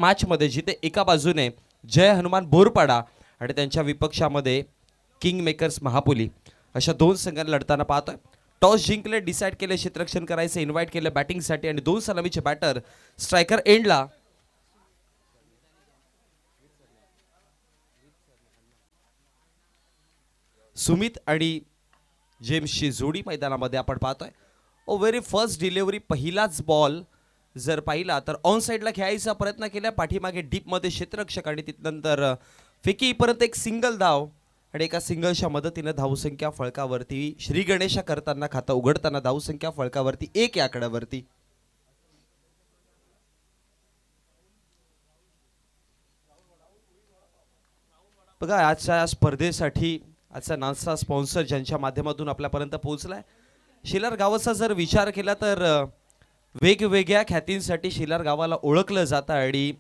Match मध्ये जिथे एका बाजूने जय हनुमान बोरपाडा आणि त्यांच्या विपक्षामध्ये किंग मेकर्स महापुली अशा दोन संघांना लढताना पाहतोय। टॉस जिंकले, डिसाइड केले क्षेत्ररक्षण करायचे, इन्व्हाइट केले बॅटिंगसाठी आणि दोन सलामीचे बॅटर स्ट्रायकर एंडला सुमित आणि जेम्सची जोडी मैदानामध्ये आपण पाहतोय। ओ व्हेरी फर्स्ट डिलिव्हरी, पहिलाच बॉल जर पाहिला तर ऑन साइडला खेळायचा प्रयत्न केला, पाठीमागे डीप मध्ये क्षेत्ररक्षक आणि त्यानंतर फेकी परत एक सिंगल धाव आणि एका सिंगलच्या मदतीने धावसंख्या फळकावरती श्री गणेशा करताना खातं उघडताना धावसंख्या फळकावरती 1 या आकड्यावरती। बघा आजच्या स्पर्धेसाठी आजचा नाश्ता स्पॉन्सर ज्यांच्या माध्यमातून आपल्यापर्यंत पोहोचलाय, शिलार गावाचा जर विचार केला तर वेगवेगळ्या ख्यातींसाठी शिलार गावाला ओळखलं जातं आणि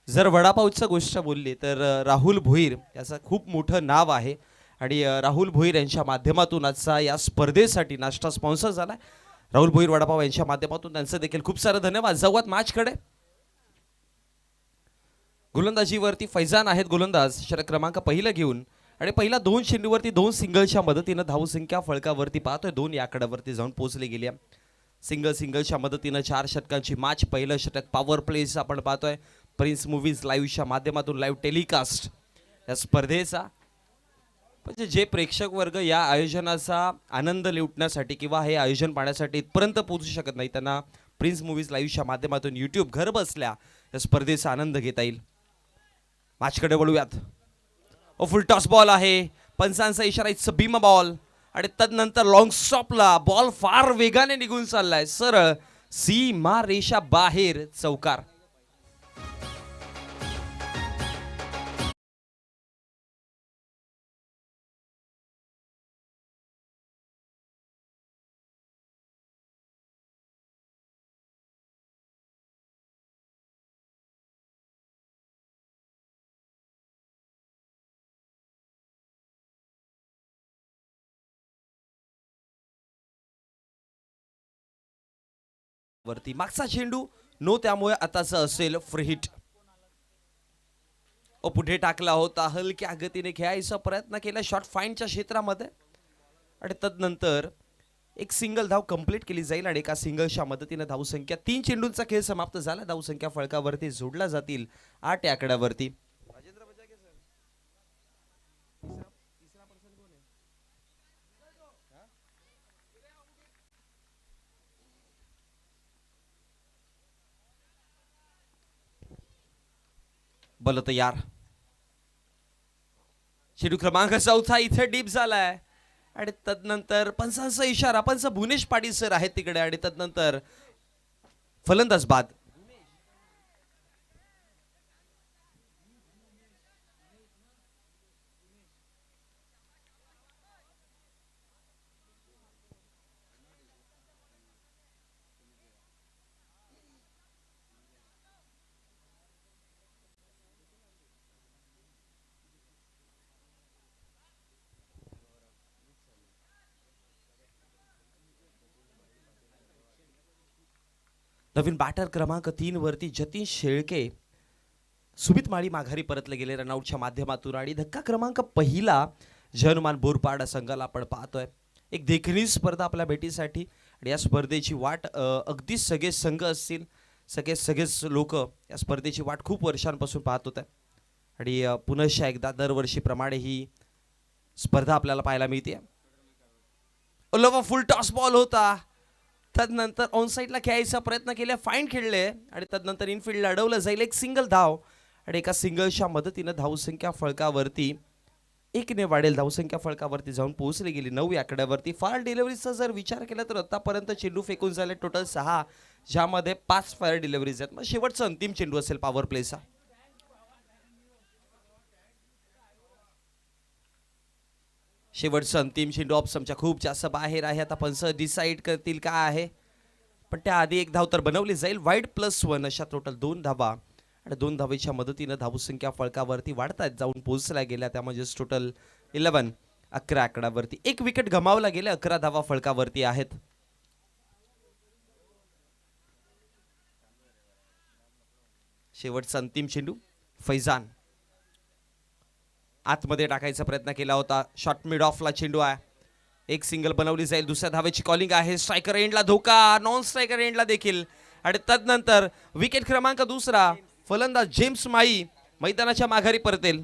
जर वडापावचं गोष्ट बोलली तर राहुल भोईर याचं खूप मोठं नाव आहे आणि राहुल भोईर यांच्या माध्यमातून आजचा या स्पर्धेसाठी नाश्ता स्पॉन्सर झालाय। राहुल भोईर वडापाव यांच्या माध्यमातून त्यांचं देखील खूप सारं धन्यवाद। जाऊयात मॅचकडे। गोलंदाजीवरती फैजान आहेत गोलंदाज, षटक क्रमांक पहिला घेऊन आणि पहिला 2 चेंडूवरती 2 सिंगलच्या मदतीने धावसंख्या फळकावरती पाहतोय 2 या आकड्यावरती जाऊन पोहोचली गेली आहे। सिंगलच्या मदतीने 4 षटकांची मॅच, पहिलं षटक पॉवर प्लेस आपण पाहतोय प्रिन्स मूवीज लाईव्हच्या माध्यमातून लाईव्ह टेलिकास्ट या स्पर्धेचा। म्हणजे जे प्रेक्षक वर्ग या आयोजनाचा आनंद लुटण्यासाठी किंवा हे आयोजन पाहण्यासाठी इथपर्यंत पोहोचू शकत नाही त्यांना प्रिन्स मूवीज लाईव्हच्या माध्यमातून यूट्यूब घर बसल्या या स्पर्धेचा आनंद घेता येईल। मॅचकडे वळूयात। ओ फुल टॉस बॉल आहे, पंचांचा इशारा, इट्स अ बीम बॉल आणि तदनंतर लॉंग स्टॉपला बॉल फार वेगाने निघून चाललाय, सरळ सीमा रेषा बाहेर चौकार। वरती मागचा चेंडू नो, त्यामुळे आताचं असेल फ्री हिट। ओ पुढे टाकला होता, हलक्या गतीने खेळायचा प्रयत्न केला शॉट फाईनच्या क्षेत्रामध्ये आणि तदनंतर एक सिंगल धाव कंप्लीट केली जाईल आणि एका सिंगलच्या मदतीने धावसंख्या 3 चेंडूंचा खेळ समाप्त झाला। धावसंख्या फळकावरती जोडला जातील 8 या आकड्यावरती। बल तयार, चेंडू क्रमांक 4 इथे डीप झालाय आणि तदनंतर पंचांचा इशारा, पंच भुवनेश पाटील सर आहेत तिकडे आणि तदनंतर फलंदाज बाद। नवीन बॅटर क्रमांक 3 वरती जतीन शेळके, सुमित माळी माघारी परतले गेले रनआउटच्या माध्यमातून आणि धक्का क्रमांक पहिला जय हनुमान बोरपाडा संघाला आपण पाहतोय। एक देखणी स्पर्धा आपल्या भेटीसाठी आणि या स्पर्धेची वाट अगदी सगळे संघ असतील, सगळेच लोक या स्पर्धेची वाट खूप वर्षांपासून पाहत होते आणि पुनश्च एकदा दरवर्षीप्रमाणे ही स्पर्धा आपल्याला पाहायला मिळते। ओलवा फुल टॉस बॉल होता, तदनंतर ऑन साइडला खेळायचा प्रयत्न केला, फाईन खेळले आणि तदनंतर इनफिल्डला अडवलं जाईल, एक सिंगल धाव आणि एका सिंगलच्या मदतीने धावसंख्या फळकावरती 1 ने वाढेल। धावसंख्या फळकावरती जाऊन पोहोचली गेली 9 या आकड्यावरती। फायर डिलिव्हरीचा जर विचार केला तर आतापर्यंत चेंडू फेकून झाले टोटल 6, ज्यामध्ये 5 फायर डिलिव्हरीज आहेत। मग शेवटचा अंतिम चेंडू असेल पॉवर प्लेचा। शेवटचा अंतिम चेंडू ऑप्शनच्या खूप जास्त बाहेर आहे, आता पंच डिसाइड करतील काय आहे, पण त्याआधी एक धाव तर बनवली जाईल। वाईड +1 अशा टोटल 2 धावा आणि 2 धावेच्या मदतीने धावसंख्या फळकावरती वाढतात जाऊन पोहोचल्या गेल्या, त्यामध्ये टोटल 11 आकड्यावरती। एक विकेट गमावला गेले, 11 धावा फळकावरती आहेत। शेवटचा अंतिम चेंडू फैजान आतमध्ये टाकायचा प्रयत्न केला होता. शॉर्ट मिड ऑफला चेंडू आहे. एक सिंगल बनवली जाईल. दुसऱ्या धावेची कॉलिंग आहे. स्ट्रायकर एंडला धोका, नॉन स्ट्रायकर एंडला देखील. आणि तदनंतर विकेट क्रमांक दुसरा फलंदाज जेम्स माई मैदानाच्या माघारी परतेल.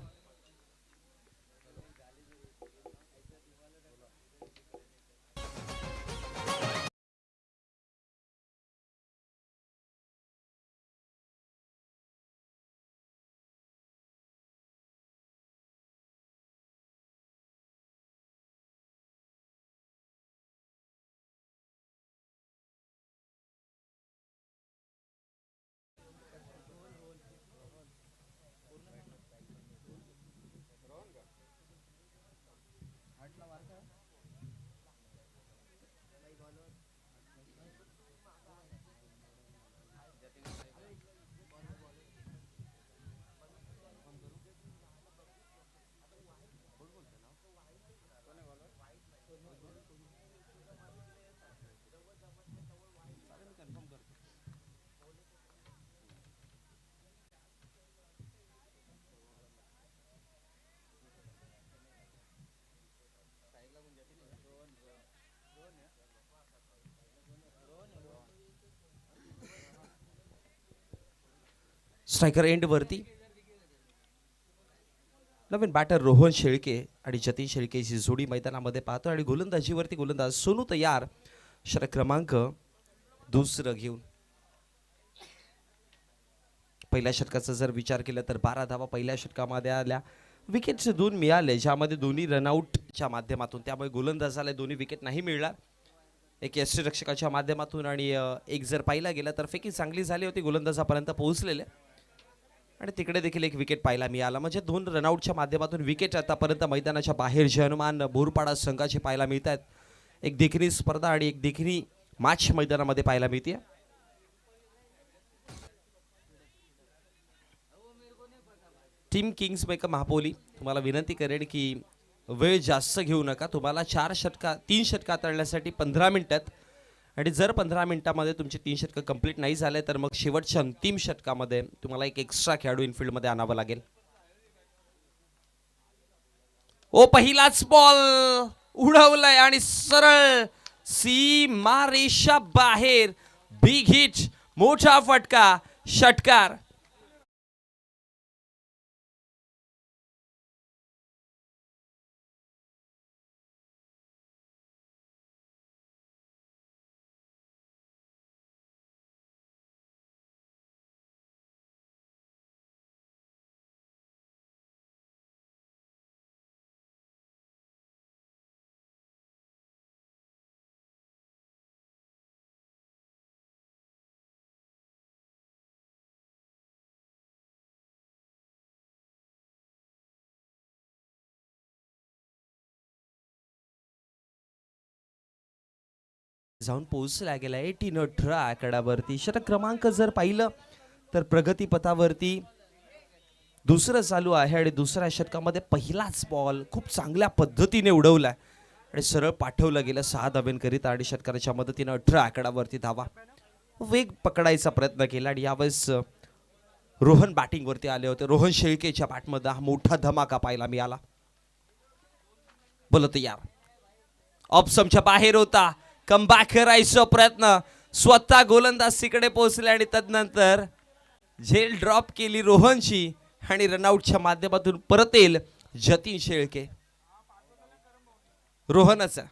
स्ट्रायकर एंड वरती नवीन बॅटर रोहन शेळके आणि जतीन शेळकेची जोडी मैदानामध्ये पाहतो. आणि गोलंदाजीवरती गोलंदाज सोनू तयार षटक क्रमांक दुसरं घेऊन. पहिल्या षटकाचा जर विचार केला तर 12 धावा पहिल्या षटकामध्ये आल्या. विकेटचे 2 मिळाले, ज्यामध्ये दोन्ही रनआउटच्या माध्यमातून. त्यामुळे गोलंदाजाला दोन्ही विकेट नाही मिळणार. एक यष्टीरक्षकाच्या माध्यमातून आणि एक जर पाहिला गेला तर फेकी चांगली झाली होती, गोलंदाजापर्यंत पोहोचलेले. आणि तिकडे देखील एक विकेट पाहायला मिळाला. म्हणजे 2 रनआउटच्या माध्यमातून विकेट आतापर्यंत मैदानाच्या बाहेर जे हनुमान बोरपाडा संघाचे पाहायला मिळत आहेत. एक देखणी स्पर्धा आणि एक देखणी मॅच मैदानामध्ये पाहायला मिळते. टीम किंग्स मेकर महापोली तुम्हाला विनंती करेन की वेळ जास्त घेऊ नका. तुम्हाला 3 षटका तळण्यासाठी 15 मिनिटात, आणि जर 15 मिनिटांमध्ये तुमचे 3 षटक कंप्लीट नाही झाले तर मग शेवटच्या अंतिम षटकामध्ये तुम्हाला एक एक्स्ट्रा खेळाडू इनफिल्डमध्ये आणावं लागेल. ओ पहिलाच बॉल उडवलाय आणि सरळ सीमारेषा बाहेर. बिग हिट, मोठा फटका, षटकार. जाऊन पोहोचला गेला 18 आकडावरती. षटक क्रमांक जर पाहिलं तर प्रगतीपथावरती दुसरं चालू आहे. आणि दुसऱ्या षटकामध्ये पहिलाच बॉल खूप चांगल्या पद्धतीने उडवलाय आणि सरळ पाठवलं गेलं 6 धाब्यांकरिता. आणि षटकाराच्या मदतीने 18 आकडावरती धावा. वेग पकडायचा प्रयत्न केला आणि यावेळेस रोहन बॅटिंगवरती आले होते. रोहन शेळकेच्या बॅटमध्ये हा मोठा धमाका पाहायला मिळाला. बोलत यार ऑप्शनच्या बाहेर होता. कमबॅक करायचा प्रयत्न, स्वतः गोलंदाज तिकडे पोहोचले आणि तदनंतर झेल ड्रॉप केली रोहनची. आणि रनआउटच्या माध्यमातून परत येईल जतीन शेळके. रोहनचा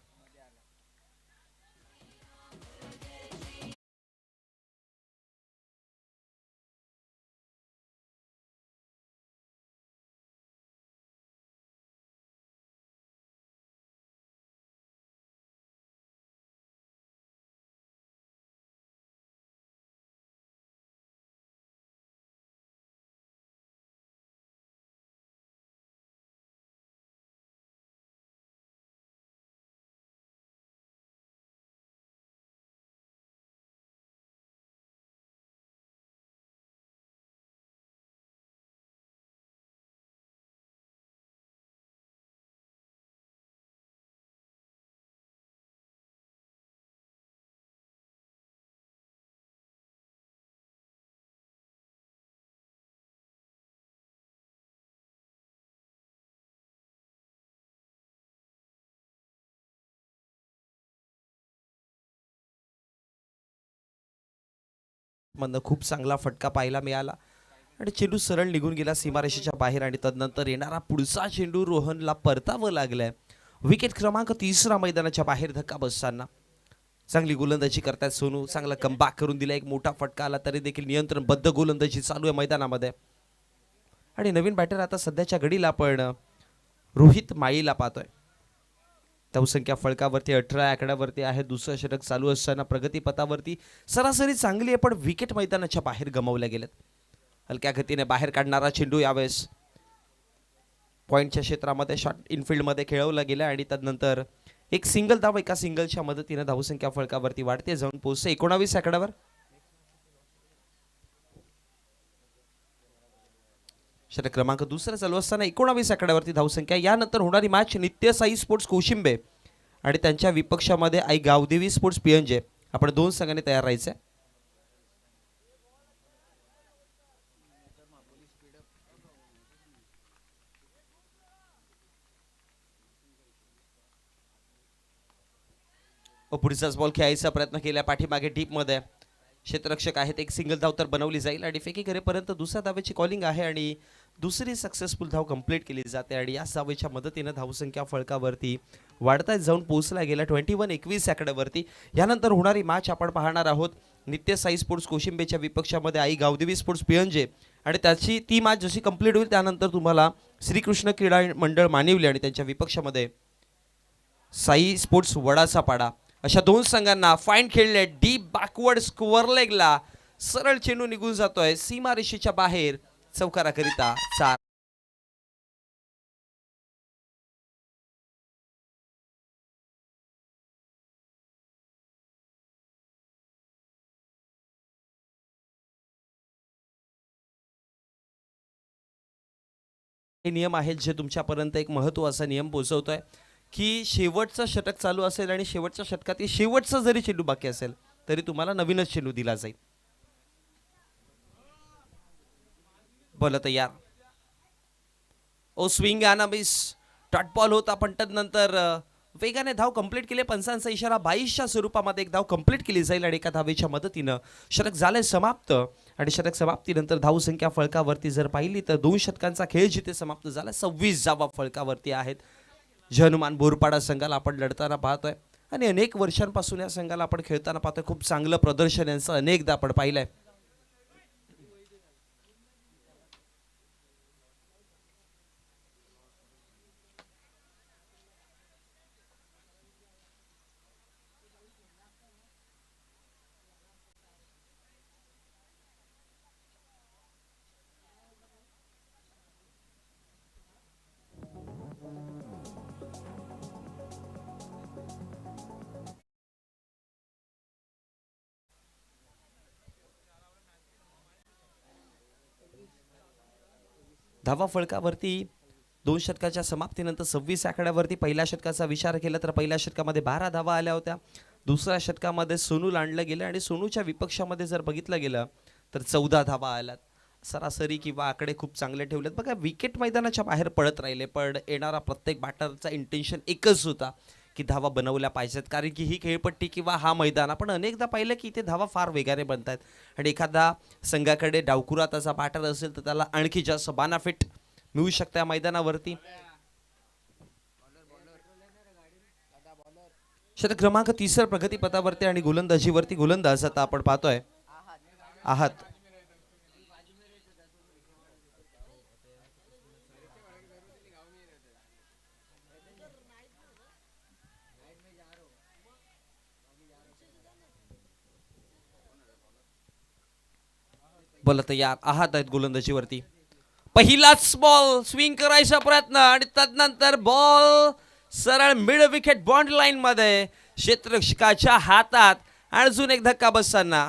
मधनं खूप चांगला फटका पाहायला मिळाला आणि चेंडू सरळ निघून गेला सीमारेषेच्या बाहेर आणि तदनंतर येणारा पुढचा चेंडू रोहनला परतावं लागलाय. विकेट क्रमांक 3 मैदानाच्या बाहेर धक्का बसताना चांगली गोलंदाजी करतात सोनू. चांगला कमबॅक करून दिला. एक मोठा फटका आला तरी देखील नियंत्रणबद्ध गोलंदाजी चालू आहे मैदानामध्ये. आणि नवीन बॅटर आता सध्याच्या घडीला आपण रोहित माळीला पाहतोय. धावसंख्या फळकावरती 18 आकड्यावरती आहे. दुसरं षटक चालू असताना प्रगतीपथावरती सरासरी चांगली आहे पण विकेट मैदानाच्या बाहेर गमावल्या गेल्यात. हलक्या गतीने बाहेर काढणारा चेंडू यावेळेस पॉइंटच्या क्षेत्रामध्ये शॉर्ट इनफिल्डमध्ये खेळवला गेला आणि त्यानंतर एक सिंगल धाव एका सिंगलच्या मदतीने धावसंख्या फळकावरती वाढते जाऊन पोहोचते 19 आकड्यावर. षटक क्रमांक दुसरा चालू असताना 19 आकड्यावरती धावसंख्या. यानंतर होणारी मॅच नित्य साई स्पोर्ट्स कोशिंबे आणि त्यांच्या विपक्षामध्ये आई गावदेवी स्पोर्ट्स पियंजे. आपण 2 संघांनी तयार राहायचे. पुढचाच बॉल खेळायचा प्रयत्न केला पाठीमागे डीप मध्ये क्षेत्ररक्षक आहेत. एक सिंगल धाव तर बनवली जाईल आणि फेकी करेपर्यंत दुसऱ्या धावेची कॉलिंग आहे आणि दुसरी सक्सेसफुल धाव कंप्लीट केली जाते आणि या धावेच्या मदतीने धावसंख्या फळकावरती वाढताच जाऊन पोहोचला गेला 21 आकड्यावरती. यानंतर होणारी मॅच आपण पाहणार आहोत नित्य साई स्पोर्ट्स कोशिंबेच्या विपक्षामध्ये आई गावदेवी स्पोर्ट्स पियंजे आणि त्याची ती मॅच जशी कंप्लीट होईल त्यानंतर तुम्हाला श्रीकृष्ण क्रीडा मंडळ मानिवली आणि त्यांच्या विपक्षामध्ये साई स्पोर्ट्स वडाचा पाडा अशा 2 संघांना फाईन खेळले. डीप बॅकवर्ड स्कोअर लेगला सरळ चेंडू निघून जातोय सीमारेषेच्या बाहेर चौकाराकरिता 4. हे नियम आहेत जे तुमच्यापर्यंत एक महत्त्वाचा नियम पोहोचवतोय की शेवटचं षटक चालू असेल आणि शेवटच्या षटकात शेवटचा जरी चेंडू बाकी असेल तरी तुम्हाला नवीनच चेंडू दिला जाईल. बोला तयार. ओ स्विंग आना मिस डॉट बॉल होता पण त्यानंतर वेगाने धाव कंप्लीट केली. पंचांचा इशारा 22च्या स्वरूपामध्ये एक धाव कंप्लीट केली जाईल आणि एका धावेच्या मदतीनं षटक झाले समाप्त. आणि षटक समाप्तीनंतर धावसंख्या फळकावरती जर पाहिली तर 2 षटकांचा खेळ जिथे समाप्त झाला 26 धावा फळकावरती आहेत. हनुमान बोरपाडा संघाला आपण लढताना पाहतोय आणि अनेक वर्षांपासून या संघाला आपण खेळताना पाहतोय. खूप चांगलं प्रदर्शन यांचं अनेकदा आपण पाहिलंय. धावा फळकावरती 2 षटकाच्या समाप्तीनंतर 26 आकड्यावरती पहिल्या षटकाचा विचार केला तर पहिल्या षटकामध्ये 12 धावा आल्या होत्या. दुसऱ्या षटकामध्ये सोनूला आणलं गेलं आणि सोनूच्या विपक्षामध्ये जर बघितलं गेलं तर 14 धावा आल्यात. सरासरी किंवा आकडे खूप चांगले ठेवलेत. बघा विकेट मैदानाच्या बाहेर पडत राहिले पण येणारा प्रत्येक बॅटरचा इंटेन्शन एकच होता की धावा बनवल्या पाहिजेत कारण की ही खेळपट्टी किंवा हा मैदान आपण अनेकदा पाहिलं की इथे धावा फार वेगाने बनतात आणि एखादा संघाकडे डावकुराताचा बॅटर असेल तर त्याला आणखी जास्त बेनिफिट मिळू शकते या मैदानावरती. षटक क्रमांक 3 प्रगतीपथावरती आणि गोलंदाजीवरती गोलंदाज आता आपण पाहतोय आहात. बोला तयार आहात आहेत गोलंदाजीवरती. पहिलाच बॉल स्विंग करायचा प्रयत्न आणि त्यानंतर बॉल सरळ मिड विकेट बॉन्ड लाईन मध्ये क्षेत्ररक्षकाच्या हातात. अजून एक धक्का बसताना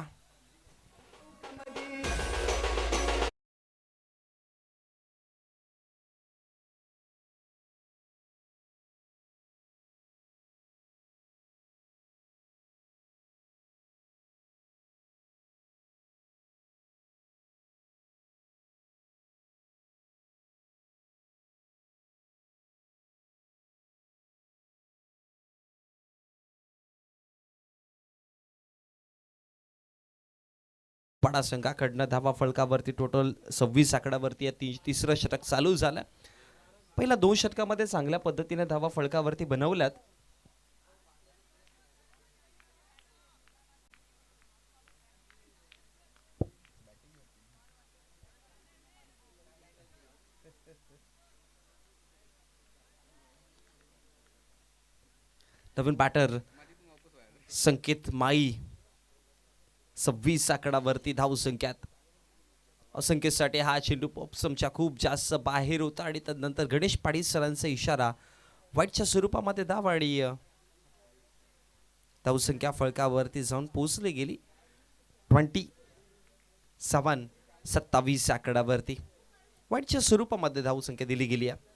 पाडा संघाकडनं धावा फलकावरती टोटल 26 आकड्यावरती तिसरं षटक चालू झालं. पहिल्या 2 षटकामध्ये चांगल्या पद्धतीने धावा फलकावरती बनवल्यात. नवीन बॅटर संकेत माई 26 आकड्यावरती धावसंख्यात. असंख्यसाठी हा चेंडू पॉप्समच्या खूप जास्त बाहेर होता आणि त्यानंतर गणेश पाटील सरांचा इशारा वाईटच्या स्वरूपामध्ये धाव आणि धावसंख्या फलकावरती जाऊन पोहोचली गेली 27 आकड्यावरती. वाईटच्या स्वरूपामध्ये धावसंख्या दिली गेली आहे.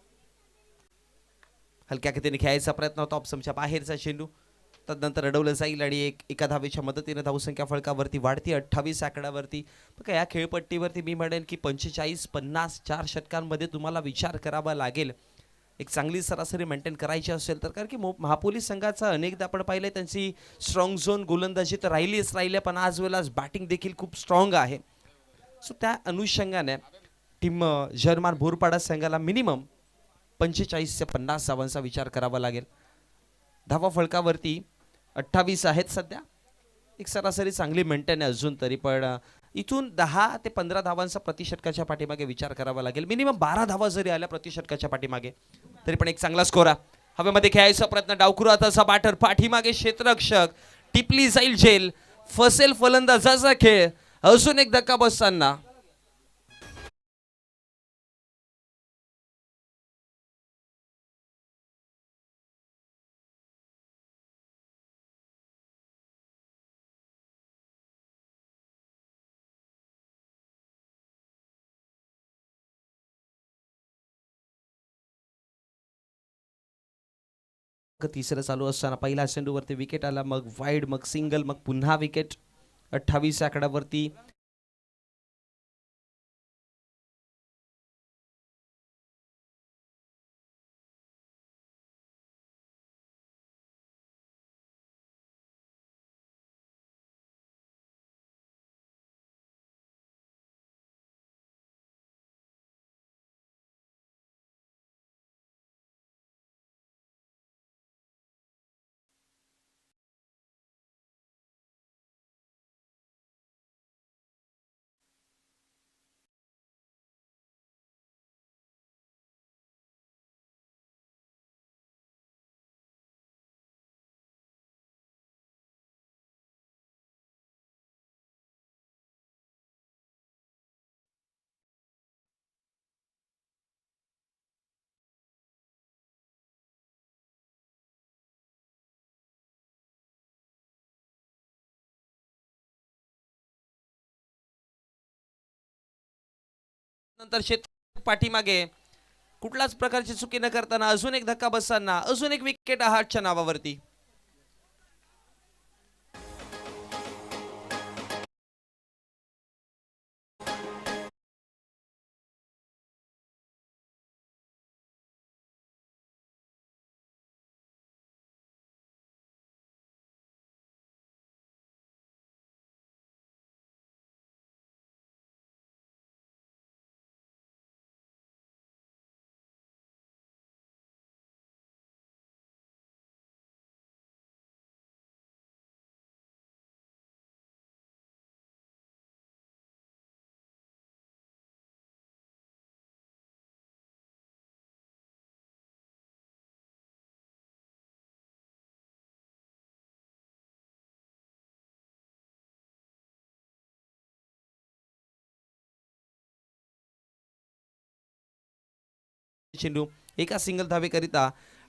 हलक्या गतीने खेळायचा प्रयत्न होता ऑप्समच्या बाहेरचा चेंडू तदनंतर अडवलं जाईल आणि एका धावेच्या मदतीने धावसंख्या फलकावरती वाढती 28 आकड्यावरती. बघा या खेळपट्टीवरती मी म्हणेन की 45-50 4 षटकांमध्ये तुम्हाला विचार करावा लागेल एक चांगली सरासरी मेंटेन करायची असेल तर. कारण की महापोलीस संघाचा अनेकदा आपण पाहिलंय त्यांची स्ट्रॉंग झोन गोलंदाजी तर राहिली पण आज वेळेला बॅटिंग देखील खूप स्ट्रॉंग आहे. सो त्या अनुषंगाने टीम जर्मान बोरपाडा संघाला मिनिमम 45 ते 50 धावांचा विचार करावा लागेल. धावा फलकावरती 28 आहेत सध्या. एक सरासरी चांगली मेंटेन आहे अजून तरी पण इथून 10 ते 15 धावांचा प्रतिषटकाच्या पाठीमागे विचार करावा लागेल. मिनिमम 12 धावा जरी आल्या प्रतिषटकाच्या पाठीमागे तरी पण एक चांगला स्कोर आहे. हवेमध्ये खेळायचा प्रयत्न डावखुराचा बॅटर पाठीमागे क्षेत्ररक्षक टिपली जाईल झेल फसेल फलंदाजाचा खेळ. अजून एक धक्का बसताना तिसरं चालू असताना पहिल्या चेंडूवरती विकेट आला मग वाईड मग सिंगल मग पुन्हा विकेट 28 आकड्यावरती. नंतर पाठीमागे कुठल्याच प्रकारची चुकी न करताना अजून एक धक्का बसताना अजून एक विकेट आहातच्या नावावरती. चेंडू एका सिंगल धावेकरिता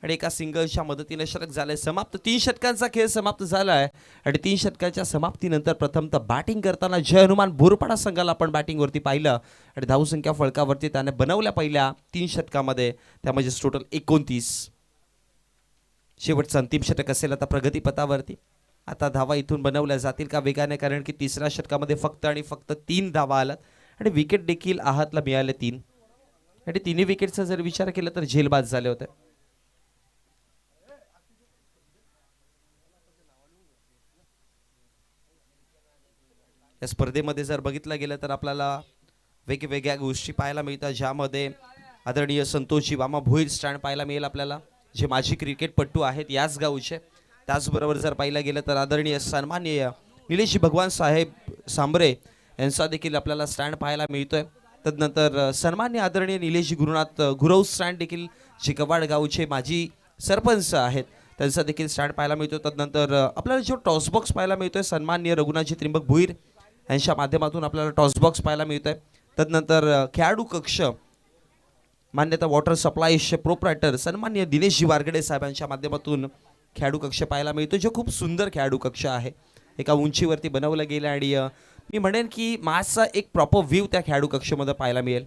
आणि एका सिंगलच्या मदतीने षटक झालंय समाप्त. 3 षटकांचा खेळ समाप्त झालाय आणि 3 षटकाच्या समाप्तीनंतर प्रथमतः बॅटिंग करताना जय हनुमान बोरपाडा संघाला आपण बॅटिंगवरती पाहिलं आणि धावसंख्या फलकावरती त्याने बनवल्या पहिल्या 3 षटकामध्ये त्यामध्ये टोटल 29. शेवटचं अंतिम षटक असेल आता प्रगतीपथावरती. आता धावा इथून बनवल्या जातील का वेगाने कारण की तिसऱ्या षटकामध्ये फक्त आणि फक्त 3 धावा आल्यात आणि विकेट देखील आहातला मिळाले 3 आणि तिन्ही विकेटचा जर विचार केला तर झेलबाद झाले होते. या स्पर्धेमध्ये जर बघितलं गेलं तर आपल्याला वेगवेगळ्या गोष्टी पाहायला मिळतात, ज्यामध्ये आदरणीय संतोषजी वामा भोईर स्टँड पाहायला मिळेल आपल्याला, जे माजी क्रिकेटपटू आहेत याच गावचे. त्याचबरोबर जर पाहिलं गेलं तर आदरणीय सन्माननीय निलेशजी भगवान साहेब सांबरे यांचा देखील आपल्याला स्टँड पाहायला मिळतोय. तदनंतर सन्माननीय आदरणीय निलेशजी गुरुनाथ गुरव स्टँड देखील जे कवाड गावचे माजी सरपंच आहेत त्यांचा देखील स्टँड पाहायला मिळतो. तदनंतर आपल्याला जो टॉस बॉक्स पाहायला मिळतोय सन्माननीय रघुनाथजी त्रिंबक भोईर यांच्या माध्यमातून आपल्याला टॉस बॉक्स पाहायला मिळतोय. तदनंतर खेळाडू कक्ष मान्यता वॉटर सप्लायचे प्रोप्रायटर सन्माननीय दिनेशजी वारगडे साहेबांच्या माध्यमातून खेळाडू कक्ष पाहायला मिळतो, जो खूप सुंदर खेळाडू कक्ष आहे. एका उंचीवरती बनवलं गेलं आणि मी म्हणेन की माझा एक प्रॉपर व्ह्यू त्या खेळाडू कक्षामध्ये पाहायला मिळेल.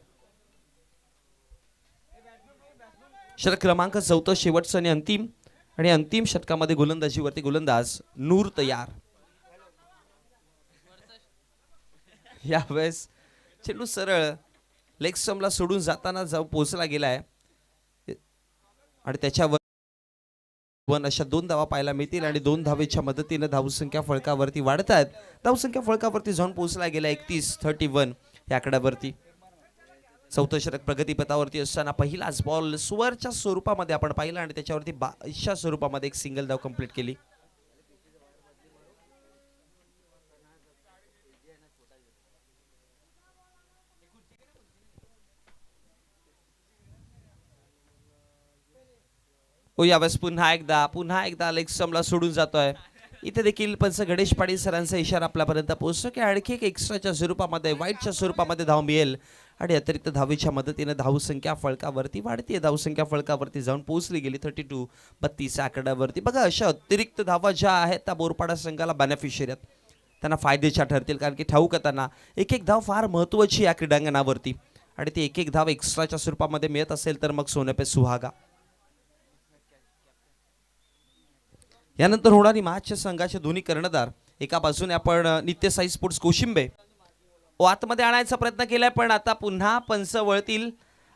षटक क्रमांक 14 शेवटचं आणि अंतिम षटकामध्ये गोलंदाजीवरती गोलंदाज नूर तयार. यावेळेस चेंडू सरळ लेग स्टंपला सोडून जाताना पोहोचला गेलाय आणि त्याच्यावर अशा 2 धावा पाहायला मिळतील आणि 2 धावेच्या मदतीने धावसंख्या फळकावरती वाढत आहेत. धावसंख्या फळकावरती जाऊन पोहोचला गेला 31 या आकड्यावरती. चौथं षटक प्रगतीपथावरती असताना पहिलाच बॉल स्वरच्या स्वरूपामध्ये आपण पाहिला आणि त्याच्यावरती 22च्या स्वरूपामध्ये एक सिंगल धाव कंप्लीट केली. यावेळेस पुन्हा एकदा लेग स्टंपला सोडून जातोय. इथे देखील पंच गणेश पाटील सरांचा इशारा आपल्यापर्यंत पोहोचतो की आणखी एक एक्स्ट्राच्या स्वरूपामध्ये वाईटच्या स्वरूपामध्ये धाव मिळेल आणि अतिरिक्त धावेच्या मदतीने धावसंख्या फळकावरती वाढते. धावसंख्या फळकावरती जाऊन पोहोचली गेली 32 आकड्यावरती. बघा, अशा अतिरिक्त धावा ज्या आहेत त्या बोरपाडा संघाला बेनिफिशियरी आहेत, त्यांना फायद्याच्या ठरतील, कारण की ठाऊक त्यांना एक एक धाव फार महत्त्वाची या क्रीडांगणावरती आणि ती एक एक धाव एक्स्ट्राच्या स्वरूपामध्ये मिळत असेल तर मग सोने पे सुहागा. यानंतर होणारी मॅचच्या संघाचे दोन्ही कर्णधार, एका बाजूने आपण नित्य साई स्पोर्ट्स कोशिंबे आतमध्ये आणायचा प्रयत्न केलाय, पण आता पुन्हा पंच वळतील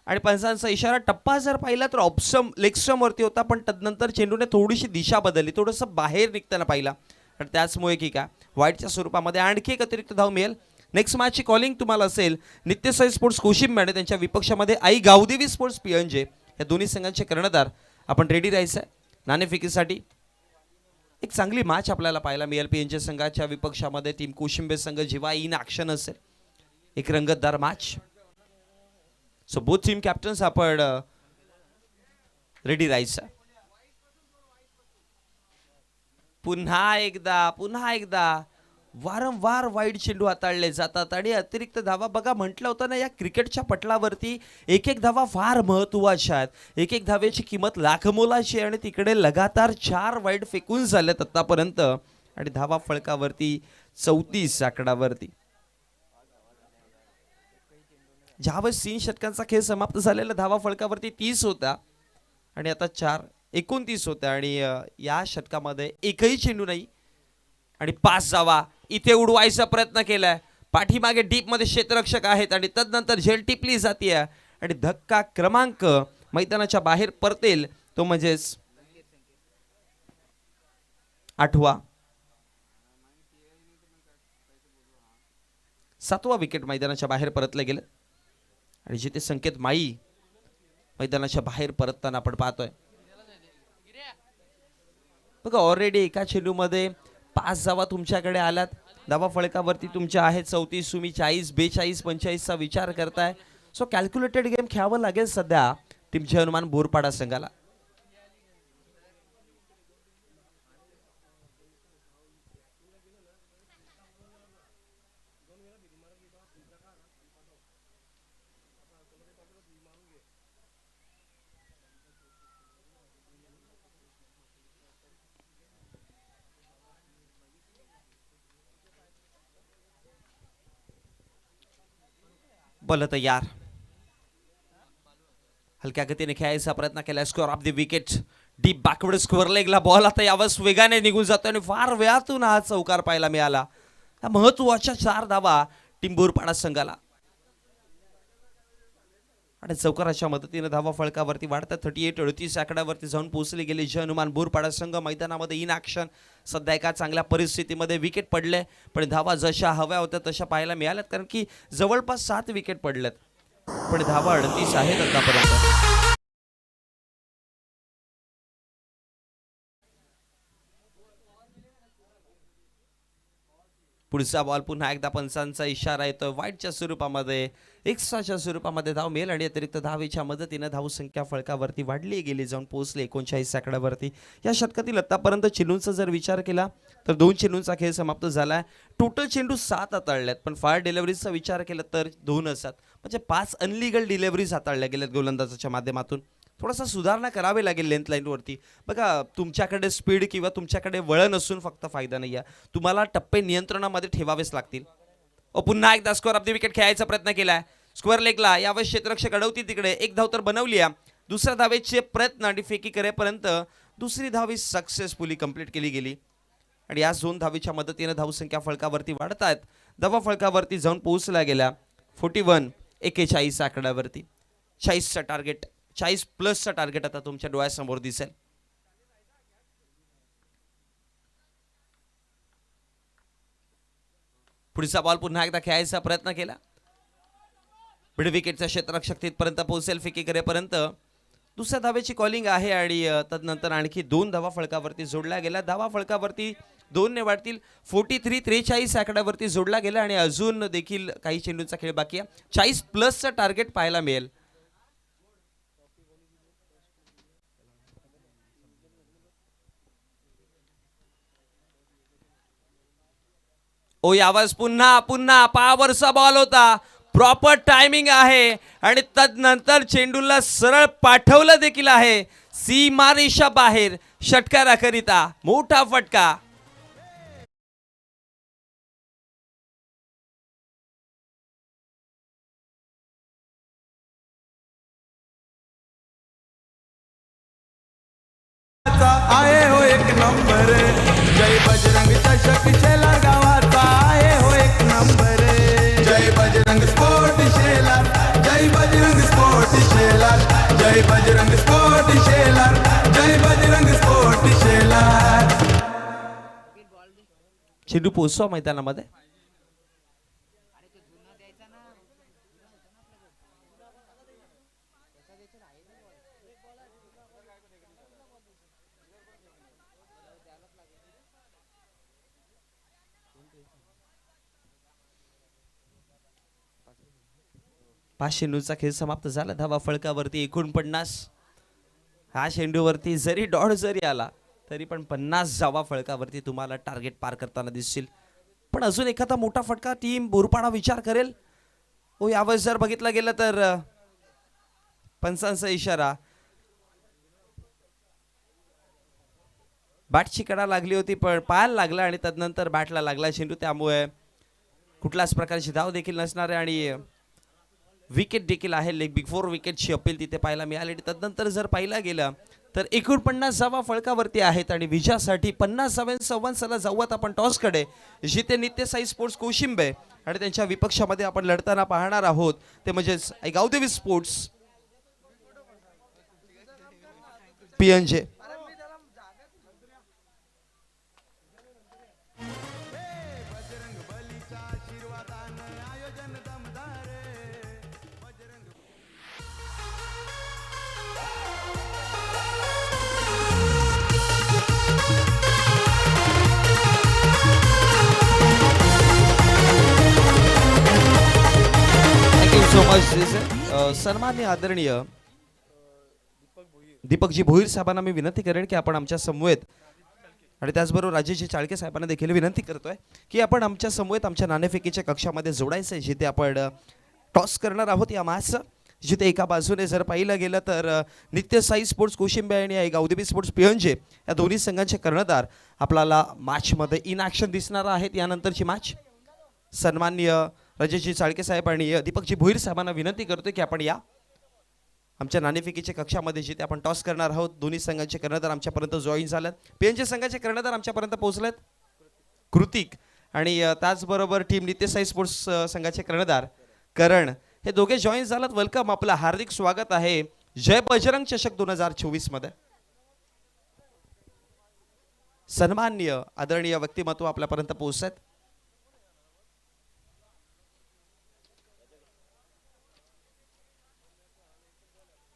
आणि पंचांचा इशारा. टप्पा जर पाहिला तर ऑप्शन लेग स्टंप वरती होता, पण तदनंतर चेंडूने थोडीशी दिशा बदलली, थोडंसं बाहेर निघताना पाहिला आणि त्याचमुळे की काय वाईटच्या स्वरूपामध्ये आणखी एक अतिरिक्त धाव मिळेल. नेक्स्ट मॅचची कॉलिंग तुम्हाला असेल नित्य साई स्पोर्ट्स कोशिंबे आणि त्यांच्या विपक्षामध्ये आई गावदेवी स्पोर्ट्स पियंजे. या दोन्ही संघांचे कर्णधार आपण रेडी राहायचं आहे नाणेफेकीसाठी. एक चांगली मॅच आपल्याला पाहायला मिळेल. पीएनजे संघाच्या विपक्षामध्ये टीम कोशिंबे संघ जेव्हा इन ॲक्शन असेल, एक रंगतदार match. So both team captains आपण रेडी राहायचं. पुन्हा एकदा वारंवार वाईड चेंडू हाताळले जातात आणि अतिरिक्त धावा. बघा, म्हटलं होतं ना, या क्रिकेटच्या पटलावरती एक एक धावा फार महत्त्वाच्या आहेत. एक एक धावेची किंमत लाखमोलाची आहे आणि तिकडे लगातार 4 वाईड फेकून झालेत आतापर्यंत आणि धावा फळकावरती 34 आकडावरती. ज्यावेळेस 3 षटकांचा खेळ समाप्त झालेला धावा फळकावरती 30 होता आणि आता 29 होत्या आणि या षटकामध्ये एकही चेंडू नाही आणि 5 धावा. इथे उडवायचा प्रयत्न केलाय, पाठीमागे डीप मध्ये क्षेत्ररक्षक आहेत आणि तदनंतर झेल टिपली जाते आणि धक्का क्रमांक मैदानाच्या बाहेर परतेल तो म्हणजेच 8वा. 7वा विकेट मैदानाच्या बाहेर परतले गेले आणि जिथे संकेत माई मैदानाच्या बाहेर परतताना आपण पाहतोय. बघा, ऑलरेडी एका चेंडूमध्ये 5 धावा तुमच्याकडे आल्यात. धावा फळकावरती तुमच्या आहेत 34, तुम्ही 40, 42, 45चा विचार करताय. सो कॅल्क्युलेटेड गेम खेळावं लागेल सध्या टीमचे हनुमान बोरपाडा संघाला. बॉल तयार, हलक्या गतीने खेळायचा प्रयत्न केला. Square of the wicket, deep backward square लेगला बॉल आता यावेळेस वेगाने निघून जातो आणि फार वेळातून हा चौकार पाहायला मिळाला. महत्वाच्या 4 धावा टीम बोरपाडा संघाला. आणि चौकाराच्या मदतीने धावा फळकावरती वाढतात. 38-38 आकड्यावरती जाऊन पोहोचले गेले जय हनुमान बोरपाडा संघ. मैदानामध्ये इन ॲक्शन सध्या एका चांगल्या परिस्थितीमध्ये विकेट पडले, पण धावा जशा हव्या होत्या तशा पाहायला मिळाल्यात, कारण की जवळपास 7 विकेट पडल्यात, पण धावा 38 आहेत आतापर्यंत. पुढचा बॉल पुन्हा एकदा पंचांचा इशारा येतोय. वाईटच्या स्वरूपामध्ये एक्स्ट्राच्या स्वरूपामध्ये धाव मिळेल आणि अतिरिक्त धावेच्या मदतीने धावसंख्या फळकावरती वाढली गेली, जाऊन पोहोचले 39 आकड्यावरती. या षटकातील आतापर्यंत चेंडूंचा जर विचार केला तर 2 चेंडूंचा खेळ समाप्त झालाय. टोटल चेंडू 7 हाताळल्यात, पण फायर डिलिव्हरीजचा विचार केला तर 2 असतात, म्हणजे 5 अनलिगल डिलिव्हरीज हाताळल्या गेल्यात गोलंदाजाच्या माध्यमातून. थोडासा सुधारणा करावी लागेल लेंथ लाईनवरती. बघा, तुमच्याकडे स्पीड किंवा तुमच्याकडे वळण असून फक्त फायदा नाही आहे, तुम्हाला टप्पे नियंत्रणामध्ये ठेवावेच लागतील. पुन्हा एकदा स्कोअर ऑफ द विकेट खेळायचा प्रयत्न केलाय स्क्वेअर लेगला. यावेळेस क्षेत्ररक्षक अडवतील तिकडे. एक धाव तर बनवली आहे. दुसऱ्या धावेचे प्रयत्न आणि फेकी करेपर्यंत दुसरी धाव सक्सेसफुली कंप्लीट केली गेली आणि या 2 धावेच्या मदतीने धावसंख्या फळकावरती वाढत आहेत. धावा फळकावरती जाऊन पोहोचल्या गेल्या 41 आकड्यावरती. 40चा टार्गेट, 40+ टार्गेट आता तुमच्या डोळ्यासमोर दिसेल. पुढचा बॉल पुन्हा एकदा खेळायचा प्रयत्न केला. मिड विकेटच्या क्षेत्ररक्षक तिथपर्यंत पोहोचेल फेकी करेपर्यंत. दुसऱ्या धावेची कॉलिंग आहे आणि तदनंतर आणखी 2 धावा फळकावरती जोडल्या गेल्या. धावा फळकावरती 2 ने वाढतील. 43 आकड्यावरती जोडला गेला आणि अजून देखील काही चेंडूंचा खेळ बाकी आहे. 40+ टार्गेट पाहायला मिळेल. यावेळेस पुन्हा पावरचा बॉल होता. प्रॉपर टायमिंग आहे आणि तदनंतर चेंडूला सरळ पाठवलं देखील आहे सीमारेषा बाहेर. षटकाराकरिता मोठा फटका. आहे हो एक नंबर, जय बजरंग चषक शेलार गावाचा आहे हो एक नंबर. जय बजरंग स्पोर्ट शेलार, जय बजरंग स्पोर्ट शेलार, जय बजरंग स्पोर्ट शेलार, जय बजरंग स्पोर्ट शेलार. चेंडू पोहोचवा मैदानामध्ये. पाच चेंडूचा खेळ समाप्त झाला. धावा फळकावरती 49. हा चेंडूवरती जरी डॉट जरी आला तरी पण 50 धावा फळकावरती तुम्हाला टार्गेट पार करताना दिसतील. पण अजून एखादा मोठा फटका टीम बोरपाडा विचार करेल. यावेळेस जर बघितलं गेलं तर पंचांचा इशारा. बॅटची कडा लागली होती पण पायाला लागला आणि तदनंतर बॅटला लागला चेंडू, त्यामुळे कुठल्याच प्रकारची धाव देखील नसणार आहे आणि विकेट देखील आहे. लेग बिफोर विकेटची अपील तिथे पाहायला मिळाली. तदनंतर जर पाहिलं गेलं तर 49 धावा फळकावरती आहेत आणि विजयासाठी 50 धावांसह चला जाऊयात आपण टॉसकडे, जिथे नित्य साई स्पोर्ट्स कोशिंबे आणि त्यांच्या विपक्षामध्ये आपण लढताना पाहणार आहोत ते म्हणजेच Gavdevi sports PNJ. So much. सन्माननीय आदरणीय दीपकजी भोईर साहेबांना मी विनंती करेन की आपण आमच्या समवेत आणि त्याचबरोबर राजेशजी चाळके साहेबांना देखील विनंती करतोय की आपण आमच्या समवेत आमच्या नाणेफेकीच्या कक्षामध्ये जोडायचं आहे, जिथे आपण टॉस करणार आहोत या मॅचचं. जिथे एका बाजूने जर पाहिलं गेलं तर नित्य साई स्पोर्ट्स कोशिंबे आणि गावदेवी स्पोर्ट्स PNJ या दोन्ही संघांचे कर्णधार आपल्याला मॅचमध्ये इन ॲक्शन दिसणार आहेत. यानंतरची मॅच सन्माननीय राजेशजी चाळके साहेब आणि दीपकजी भोईर साहेबांना विनंती करतोय की आपण या आमच्या नाणेफेकीच्या कक्षामध्ये जिथे आपण टॉस करणार आहोत. दोन्ही संघांचे कर्णधार आमच्यापर्यंत जॉईन झालेत. PNJ संघाचे कर्णधार आमच्यापर्यंत पोहोचलेत कृतिक आणि त्याचबरोबर टीम नित्य साई स्पोर्ट्स संघाचे कर्णधार करण हे दोघे जॉईन झालात, वेलकम, आपलं हार्दिक स्वागत आहे जय बजरंग चषक 2024 मध्ये. सन्माननीय आदरणीय व्यक्तिमत्व आपल्यापर्यंत पोहोचत.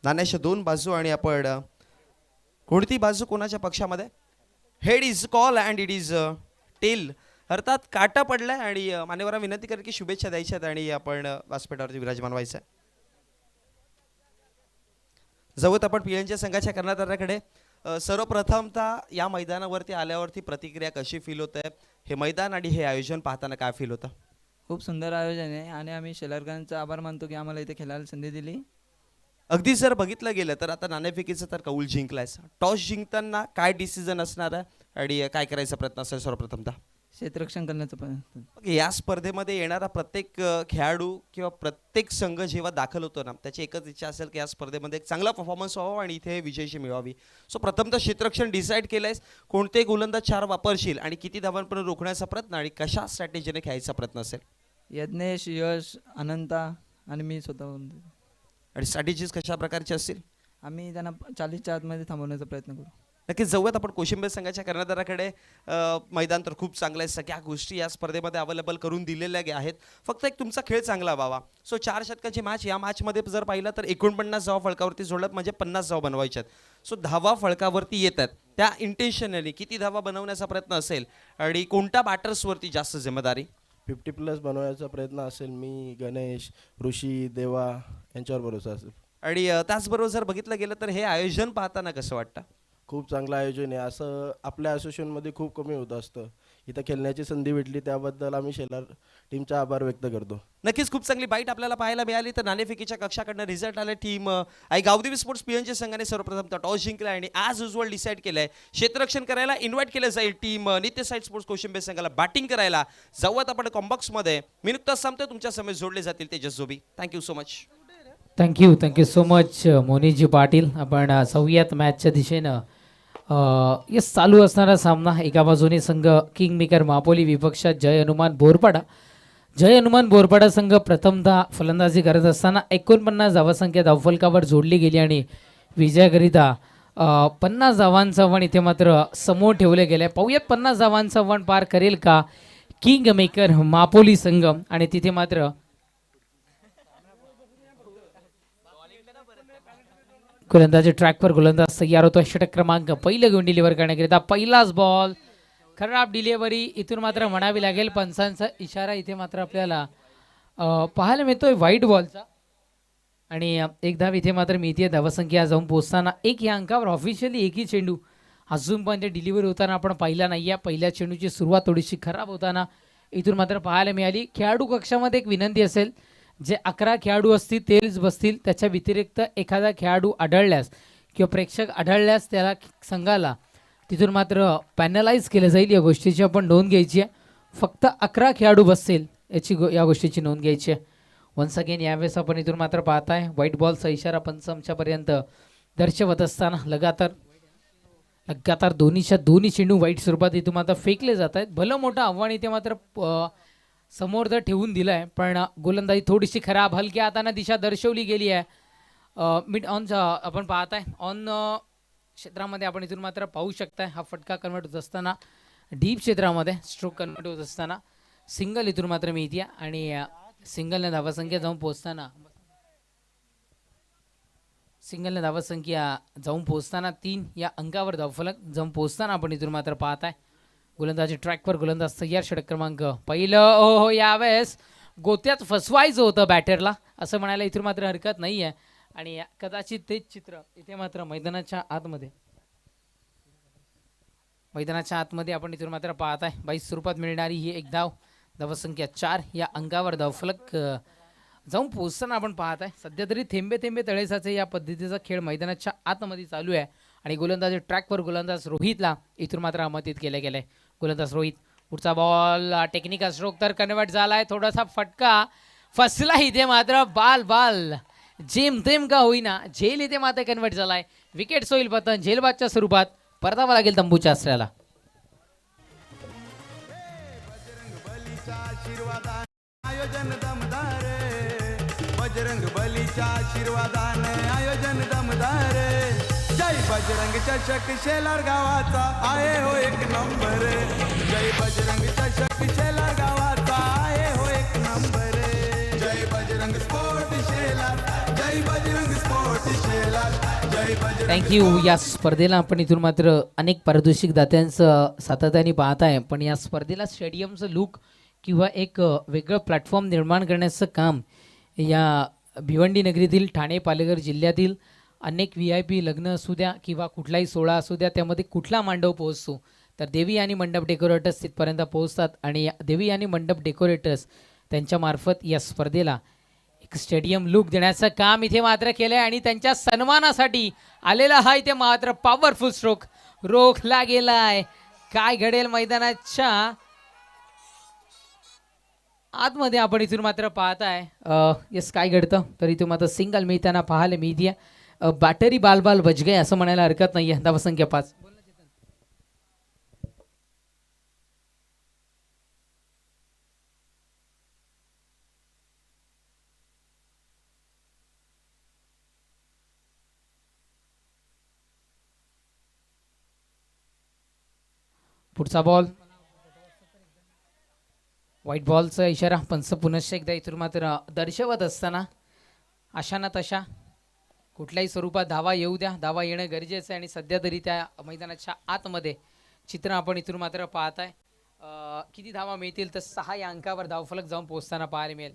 नाण्याच्या दोन बाजू आणि आपण कोणती बाजू कोणाच्या पक्षामध्ये. Head is call and it is tail, अर्थात काटा पडलाय आणि मान्यवरांना विनंती करेल की शुभेच्छा द्यायच्यात आणि आपण व्यासपीठावरती विराजमान व्हायचं. जवळ आपण पिळ्यांच्या संघाच्या कर्णधाराकडे. सर्वप्रथमतः या मैदानावरती आल्यावरती प्रतिक्रिया कशी फील होत आहे, हे मैदान आणि हे आयोजन पाहताना काय फील होतं? खूप सुंदर आयोजन आहे आणि आम्ही शेलारकरांचा आभार मानतो की आम्हाला इथे खेळायला संधी दिली. अगदी जर बघितलं गेलं तर आता नाणेफेकीचं तर कौल जिंकलायस, टॉस जिंकताना काय डिसिजन असणार आहे आणि काय करायचा प्रयत्न असेल सर्वप्रथमतः? क्षेत्ररक्षण करण्याचा प्रयत्न. या स्पर्धेमध्ये येणारा प्रत्येक खेळाडू किंवा प्रत्येक संघ जेव्हा दाखल होतो ना, त्याची एकच इच्छा असेल की या स्पर्धेमध्ये एक चांगला परफॉर्मन्स व्हावा आणि इथे विजयशी मिळवावी. सो प्रथमतः क्षेत्ररक्षण डिसाईड केलंयस, कोणते गोलंदाज 4 वापरशील आणि किती धावांपर्यंत रोखण्याचा प्रयत्न आणि कशा स्ट्रॅटेजीने खेळायचा प्रयत्न असेल? यज्ञेश, यश, अनंता आणि मी स्वतःहून. आणि स्ट्रॅटेजीज कशा प्रकारची असतील? आम्ही त्यांना 40च्या आतमध्ये थांबवण्याचा प्रयत्न करू. नक्कीच जाऊयात आपण कोशिंबीर संघाच्या कर्णधाराकडे. मैदान तर खूप चांगलं आहे, सगळ्या गोष्टी या स्पर्धेमध्ये अवेलेबल करून दिलेल्या आहेत, फक्त एक तुमचा खेळ चांगला व्हावा. सो 4 षटकाची मॅच, या मॅचमध्ये जर पाहिलं तर 49 धावा फळकावरती जोडल्यात, म्हणजे 50 धावा बनवायच्यात. सो धावा फळकावरती येतात, त्या इंटेन्शनली किती धावा बनवण्याचा प्रयत्न असेल आणि कोणत्या बॅटर्सवरती जास्त जिम्मेदारी? 50+ बनवायचा प्रयत्न असेल. मी, गणेश, ऋषी, देवा यांच्यावर भरोसा असेल. आणि त्याचबरोबर जर बघितलं गेलं तर हे आयोजन पाहताना कसं वाटतं? खूप चांगलं आयोजन आहे. असं आपल्या असोसिएशनमध्ये खूप कमी होत असतं. इथं खेळण्याची संधी भेटली त्याबद्दल आम्ही शेलार टीमचा आभार व्यक्त करतो. नक्कीच खूप चांगली बाईट आपल्याला पाहायला मिळाली. तर नाणेफेकीच्या कक्षाकडनं रिझल्ट आले. टीम आई गावदेवी स्पोर्ट्स पियनच्या संघाने सर्वप्रथम टॉस जिंकला आणि ॲज युजल डिसाईड केलंय क्षेत्ररक्षण करायला इन्व्हाइट केलं जाईल. टीम नित्य साईड स्पोर्ट्स कोशिंबीर संघाला बॅटिंग करायला. जाऊयात आपण कॉम्बॉक्समध्ये. मी नुकताच सांगतो तुमच्या समेत जोडले जातील Tejas Jobi. Thank you so much. Thank you so much मोनीजी पाटील. आपण जाऊयात मॅचच्या दिशेनं. यस, चालू असणारा सामना. एका बाजूने संघ किंग मेकर मापोली, विपक्षात जय हनुमान बोरपाडा. जय हनुमान बोरपाडा संघ प्रथमतः फलंदाजी करत असताना 49 धावसंख्या धावफलकावर जोडली गेली आणि विजयाकरिता 50 धावांचं आव्हान इथे मात्र समोर ठेवले गेले. पाहूयात 50 धावांचं आव्हान पार करेल का किंग मेकर मापोली संघ. आणि तिथे मात्र गोलंदाजी ट्रॅकवर गोलंदाज तयार होतो. षटक क्रमांक पहिलं घेऊन डिलिव्हर करण्याकरिता पहिलाच बॉल, खराब डिलिव्हरी. इथून मात्र म्हणावी लागेल पंचांचा इशारा इथे मात्र आपल्याला पाहायला मिळतोय व्हाईट बॉलचा. आणि एक धाव इथे मात्र मिळते. धावसंख्या जाऊन पोहोचताना 1 या अंकावर. ऑफिशियली एकही चेंडू अजून पण ते डिलिव्हरी होताना आपण पाहिला नाही आहे. पहिल्या चेंडूची सुरुवात थोडीशी खराब होताना इथून मात्र पाहायला मिळाली. खेळाडू कक्षामध्ये एक विनंती असेल, जे 11 खेळाडू असतील तेच बसतील. त्याच्या व्यतिरिक्त एखादा खेळाडू आढळल्यास किंवा प्रेक्षक आढळल्यास त्याला संघाला तिथून मात्र पॅनलाइज केलं जाईल. या गोष्टीची आपण नोंद घ्यायची आहे. फक्त 11 खेळाडू बसतील या गोष्टीची नोंद घ्यायची आहे. वन्स अगेन यावेळेस आपण इथून मात्र पाहताय व्हाईट बॉलचा इशारा पंचमच्यापर्यंत दर्शवत असताना लगातार दोन्ही चेंडू वाईट स्वरूपात इथून मात्र फेकले जात आहेत. भलं मोठं आव्हान इथे मात्र समोर तर ठेवून दिलं आहे, पण गोलंदाजी थोडीशी खराब, हलक्या हाताने दिशा दर्शवली गेली आहे. मिड ऑन आपण पाहताय ऑन क्षेत्रामध्ये आपण इथून मात्र पाहू शकताय. हा फटका कन्वर्ट होत असताना डीप क्षेत्रामध्ये स्ट्रोक कन्वर्ट होत असताना सिंगल इथून मात्र मिळते आणि सिंगलने धावसंख्या जाऊन पोहोचताना 3 या अंकावर धावफलक जाऊन पोहोचताना आपण इथून मात्र पाहताय. गोलंदाजी ट्रॅकवर गोलंदाज तयार. षटक क्रमांक पहिलं. हो, यावेळेस गोत्यात फसवायचं होतं बॅटरला असं म्हणायला इथून मात्र हरकत नाही आहे. आणि कदाचित तेच चित्र इथे मात्र मैदानाच्या आतमध्ये आपण इथून मात्र पाहताय. 22 स्वरूपात मिळणारी ही एक धाव. धावसंख्या 4 या अंकावर धावफलक जाऊन पोहोचताना आपण पाहताय. सध्या तरी थेंबे थेंबे तळेसाचे या पद्धतीचा खेळ मैदानाच्या आतमध्ये चालू आहे. आणि गोलंदाजी ट्रॅकवर गोलंदाज रोहितला इथून मात्र आमंत्रित केलं गेलंय. गोलंदाज रोहित. पुढचा बॉल टेक्निकल स्ट्रोक तर कन्वर्ट झालाय. थोडासा फटका फसला इथे मात्र. बाल जेमतेम का होईना झेल इथे मात्र कन्वर्ट झालाय. विकेट होईल पतन झेलबादच्या स्वरूपात परतावा लागेल तंबूच्या आश्रयाला. आयोजन दमदार बजरंग बलीच्या आशीर्वादाने आयोजन दमदार जय बजरंग चषक शेलार गावाचा आहे हो एक नंबर जय बजरंग चषक शेलार गावाचा आहे हो एक नंबर जय बजरंग स्पोर्ट शेलार जय बजरंग स्पोर्ट शेलार जय बजरंग थँक्यू. या स्पर्धेला आपण इथून मात्र अनेक पारितोषिक दात्यांचं सातत्याने पाहत आहे, पण या स्पर्धेला स्टेडियमचं लुक किंवा एक वेगळं प्लॅटफॉर्म निर्माण करण्याचं काम या भिवंडी नगरीतील ठाणे पालघर जिल्ह्यातील अनेक VIP लग्न असू द्या किंवा कुठलाही सोहळा असू द्या, त्यामध्ये कुठला मांडव पोहोचतो तर देवी आणि मंडप डेकोरेटर्स तिथपर्यंत पोहोचतात आणि या देवी आणि मंडप डेकोरेटर्स त्यांच्यामार्फत या स्पर्धेला एक स्टेडियम लुक देण्याचं काम इथे मात्र केलं आहे आणि त्यांच्या सन्मानासाठी आलेला हा इथे मात्र पॉवरफुल स्ट्रोक रोखला गेलाय. काय घडेल मैदानाच्या आतमध्ये आपण इथून मात्र पाहताय यस काय घडतं तर इथून मात्र सिंगल मिळताना पाहायला मिळते. बॅटरी बाल बाल बच गए असं म्हणायला हरकत नाही आहे. धावसंख्या 5. पुढचा बॉल व्हाईट बॉलचा इशारा. पंच पुनश्च एकदा इथून मात्र दर्शवत असताना अशा ना तशा कुठल्याही स्वरूपात धावा येऊ द्या, धावा येणं गरजेचं आहे आणि सध्या तरी त्या मैदानाच्या आतमध्ये चित्र आपण इथून मात्र पाहत आहे. किती धावा मिळतील तर 6 या अंकावर धावफलक जाऊन पोहोचताना पाहायला मिळेल.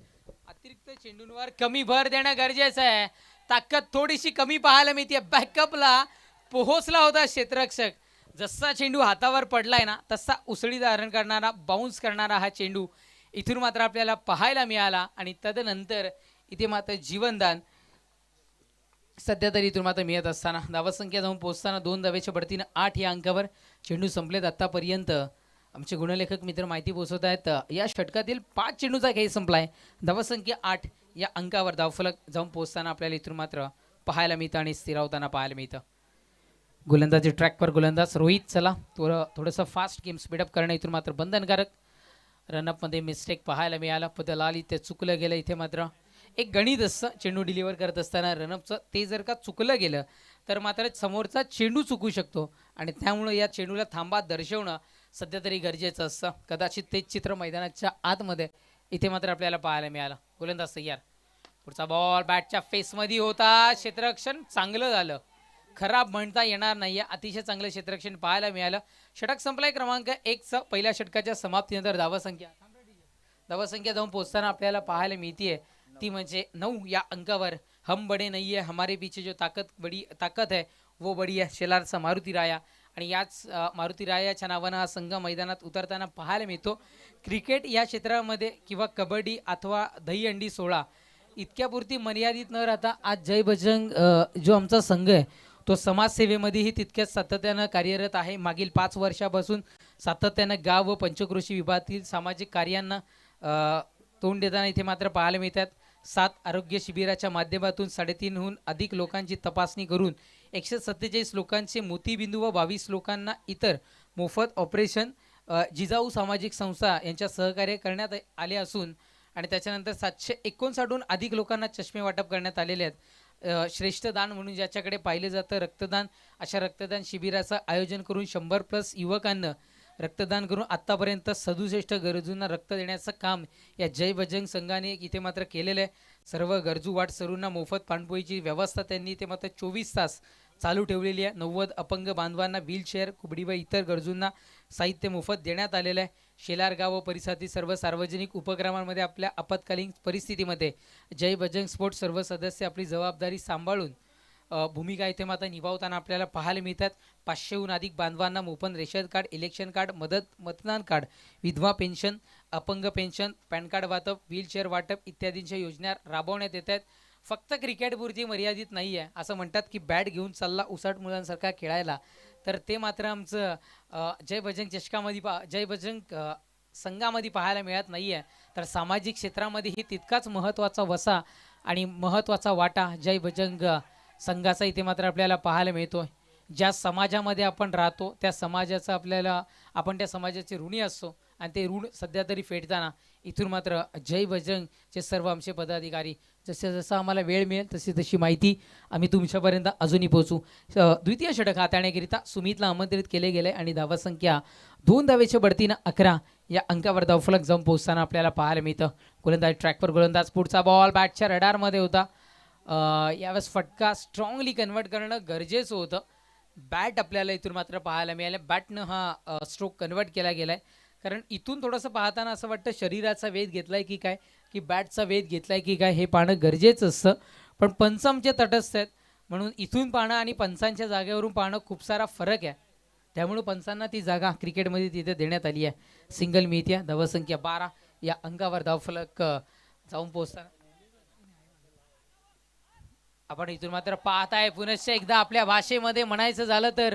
अतिरिक्त चेंडूंवर कमी भर देणं गरजेचं आहे. ताकद थोडीशी कमी पाहायला मिळते. बॅकअपला पोहोचला होता क्षेत्ररक्षक. जसा चेंडू हातावर पडलाय ना तसा उसळी धारण करणारा बाउन्स करणारा हा चेंडू इथून मात्र आपल्याला पाहायला मिळाला आणि तदनंतर इथे मात्र जीवनदान सध्या तरी इथून मात्र मिळत असताना धावसंख्या जाऊन पोहोचताना 2 धावेच्या बढतीनं 8 या अंकावर चेंडू संपलेत. आतापर्यंत आमचे गुणलेखक मित्र माहिती पोहोचवत आहेत. या षटकातील 5 चेंडूचा खेळ संपलाय. धावसंख्या 8 या अंकावर धावफलक जाऊन पोहोचताना आपल्याला इथून मात्र पाहायला मिळतं आणि स्थिरावताना पाहायला मिळतं. गोलंदाजी ट्रॅकवर गोलंदाज रोहित. चला थोडंसं फास्ट गेम स्पीडअप करणं इथून मात्र बंधनकारक. रनअपमध्ये मिस्टेक पाहायला मिळाला. बदल आली ते चुकलं गेलं. इथे मात्र एक गणित असतं चेंडू डिलिव्हर करत असताना रनअपचं, ते जर का चुकलं गेलं तर मात्र समोरचा चेंडू चुकू शकतो आणि त्यामुळं या चेंडूला थांबा दर्शवणं सध्या तरी गरजेचं असतं. कदाचित तेच चित्र मैदानाच्या आतमध्ये इथे मात्र आपल्याला पाहायला मिळालं. गोलंदाज तयार. पुढचा बॉल बॅटच्या फेसमध्ये होता. क्षेत्ररक्षण चांगलं झालं, खराब म्हणता येणार नाही. अतिशय चांगलं क्षेत्ररक्षण पाहायला मिळालं. षटक संपलाय क्रमांक 1चं. पहिल्या षटकाच्या समाप्तीनंतर धावसंख्या जाऊन पोहोचताना आपल्याला पाहायला मिळतीये ती म्हणजे 9 या अंकावर. हम बडे नहीं है हमारे पीछे जो ताकत है वो बडी है. शेलारचा मारुती राया आणि याच मारुती रायाच्या नावानं हा संघ मैदानात उतरताना पाहायला मिळतो. क्रिकेट या क्षेत्रामध्ये किंवा कबड्डी अथवा दहीहंडी सोहळा इतक्यापुरती मर्यादित न राहता आज जय बजरंग जो आमचा संघ आहे तो समाजसेवेमध्येही तितक्याच सातत्यानं कार्यरत आहे. मागील 5 वर्षापासून सातत्यानं गाव व पंचक्रोशी विभागातील सामाजिक कार्यांना तोंड देताना इथे मात्र पाहायला मिळतात. 7 आरोग्य शिबिराच्या माध्यमातून 3.5हून अधिक लोकांची तपासणी करून 147 लोकांचे मोतीबिंदू व 22 लोकांना इतर मोफत ऑपरेशन जिजाऊ सामाजिक संस्था यांच्या सहकार्य करण्यात आले असून आणि त्याच्यानंतर 759हून अधिक लोकांना चष्मे वाटप करण्यात आलेले आहेत. श्रेष्ठ दान म्हणून ज्याच्याकडे पाहिलं जातं रक्तदान, अशा रक्तदान शिबिराचं आयोजन करून 100+ युवकांना रक्तदान करून आत्तापर्यंत 67 गरजूंना रक्त देण्याचं काम या जय बजरंग संघाने इथे मात्र केलेलं आहे. सर्व गरजू वाटसरूंना मोफत पाणपोईची व्यवस्था त्यांनी इथे मात्र 24 तास चालू ठेवलेली आहे. 90 अपंग बांधवांना व्हीलचेअर, कुबडी व इतर गरजूंना साहित्य मोफत देण्यात आलेलं आहे. शेलार गाव व परिसरातील सर्व सार्वजनिक उपक्रमांमध्ये आपल्या आपत्कालीन परिस्थितीमध्ये जय बजरंग स्पोर्ट सर्व सदस्य आपली जबाबदारी सांभाळून भूमिका इथे मात्र निभावताना आपल्याला पाहायला मिळतात. 500हून अधिक बांधवांना मोफत रेशन कार्ड, इलेक्शन कार्ड, मतदान कार्ड, विधवा पेन्शन, अपंग पेन्शन, पॅन कार्ड वाटप, व्हीलचेअर वाटप इत्यादींच्या योजना राबवण्यात येत आहेत. फक्त क्रिकेटपुरती मर्यादित नाही आहे. असं म्हणतात की बॅट घेऊन चालला उसाट मुलांसारखा खेळायला, तर ते मात्र आमचं जय बजरंग चषकामध्ये जय बजरंग संघामध्ये पाहायला मिळत नाही आहे. तर सामाजिक क्षेत्रामध्येही तितकाच महत्त्वाचा वसा आणि महत्त्वाचा वाटा जय बजरंग संघाचा इथे मात्र आपल्याला पाहायला मिळतो. ज्या समाजामध्ये आपण राहतो त्या समाजाचा आपण त्या समाजाचे ऋणी असतो आणि ते ऋण सध्या तरी फेडताना इथून मात्र जय बजरंगचे सर्व आमचे पदाधिकारी जसं जसं आम्हाला वेळ मिळेल तशी तशी माहिती आम्ही तुमच्यापर्यंत अजूनही पोहोचू. द्वितीय षटक हाताळण्याकरिता सुमितला आमंत्रित केले गेले आणि धावसंख्या 2 धावेच्या बढतीनं 11 या अंकावर धावफलक जाऊन पोहोचताना आपल्याला पाहायला मिळतं. गोलंदाज ट्रॅकवर गोलंदाज, पुढचा बॉल बॅटच्या रडारमध्ये होता. यावेळेस फटका स्ट्रॉंगली कन्वर्ट करणं गरजेचं होतं. बॅट आपल्याला इथून मात्र पाहायला मिळालं. बॅटनं हा स्ट्रोक कन्वर्ट केला गेलाय. कारण इथून थोडंसं पाहताना असं वाटतं शरीराचा वेध घेतलाय की काय, की बॅटचा वेध घेतलाय की काय हे पाहणं गरजेचं असतं. पण पंच आमचे तटस्थ आहेत म्हणून इथून पाहणं आणि पंचांच्या जागेवरून पाहणं खूप सारा फरक आहे. त्यामुळे पंचांना ती जागा क्रिकेटमध्ये तिथे देण्यात आली आहे. सिंगल मिळते. धावसंख्या 12 या अंकावर धावफलक जाऊन पोहोचताना आपण इथून मात्र पाहताय पुनश्च एकदा आपल्या भाषेमध्ये म्हणायचं झालं तर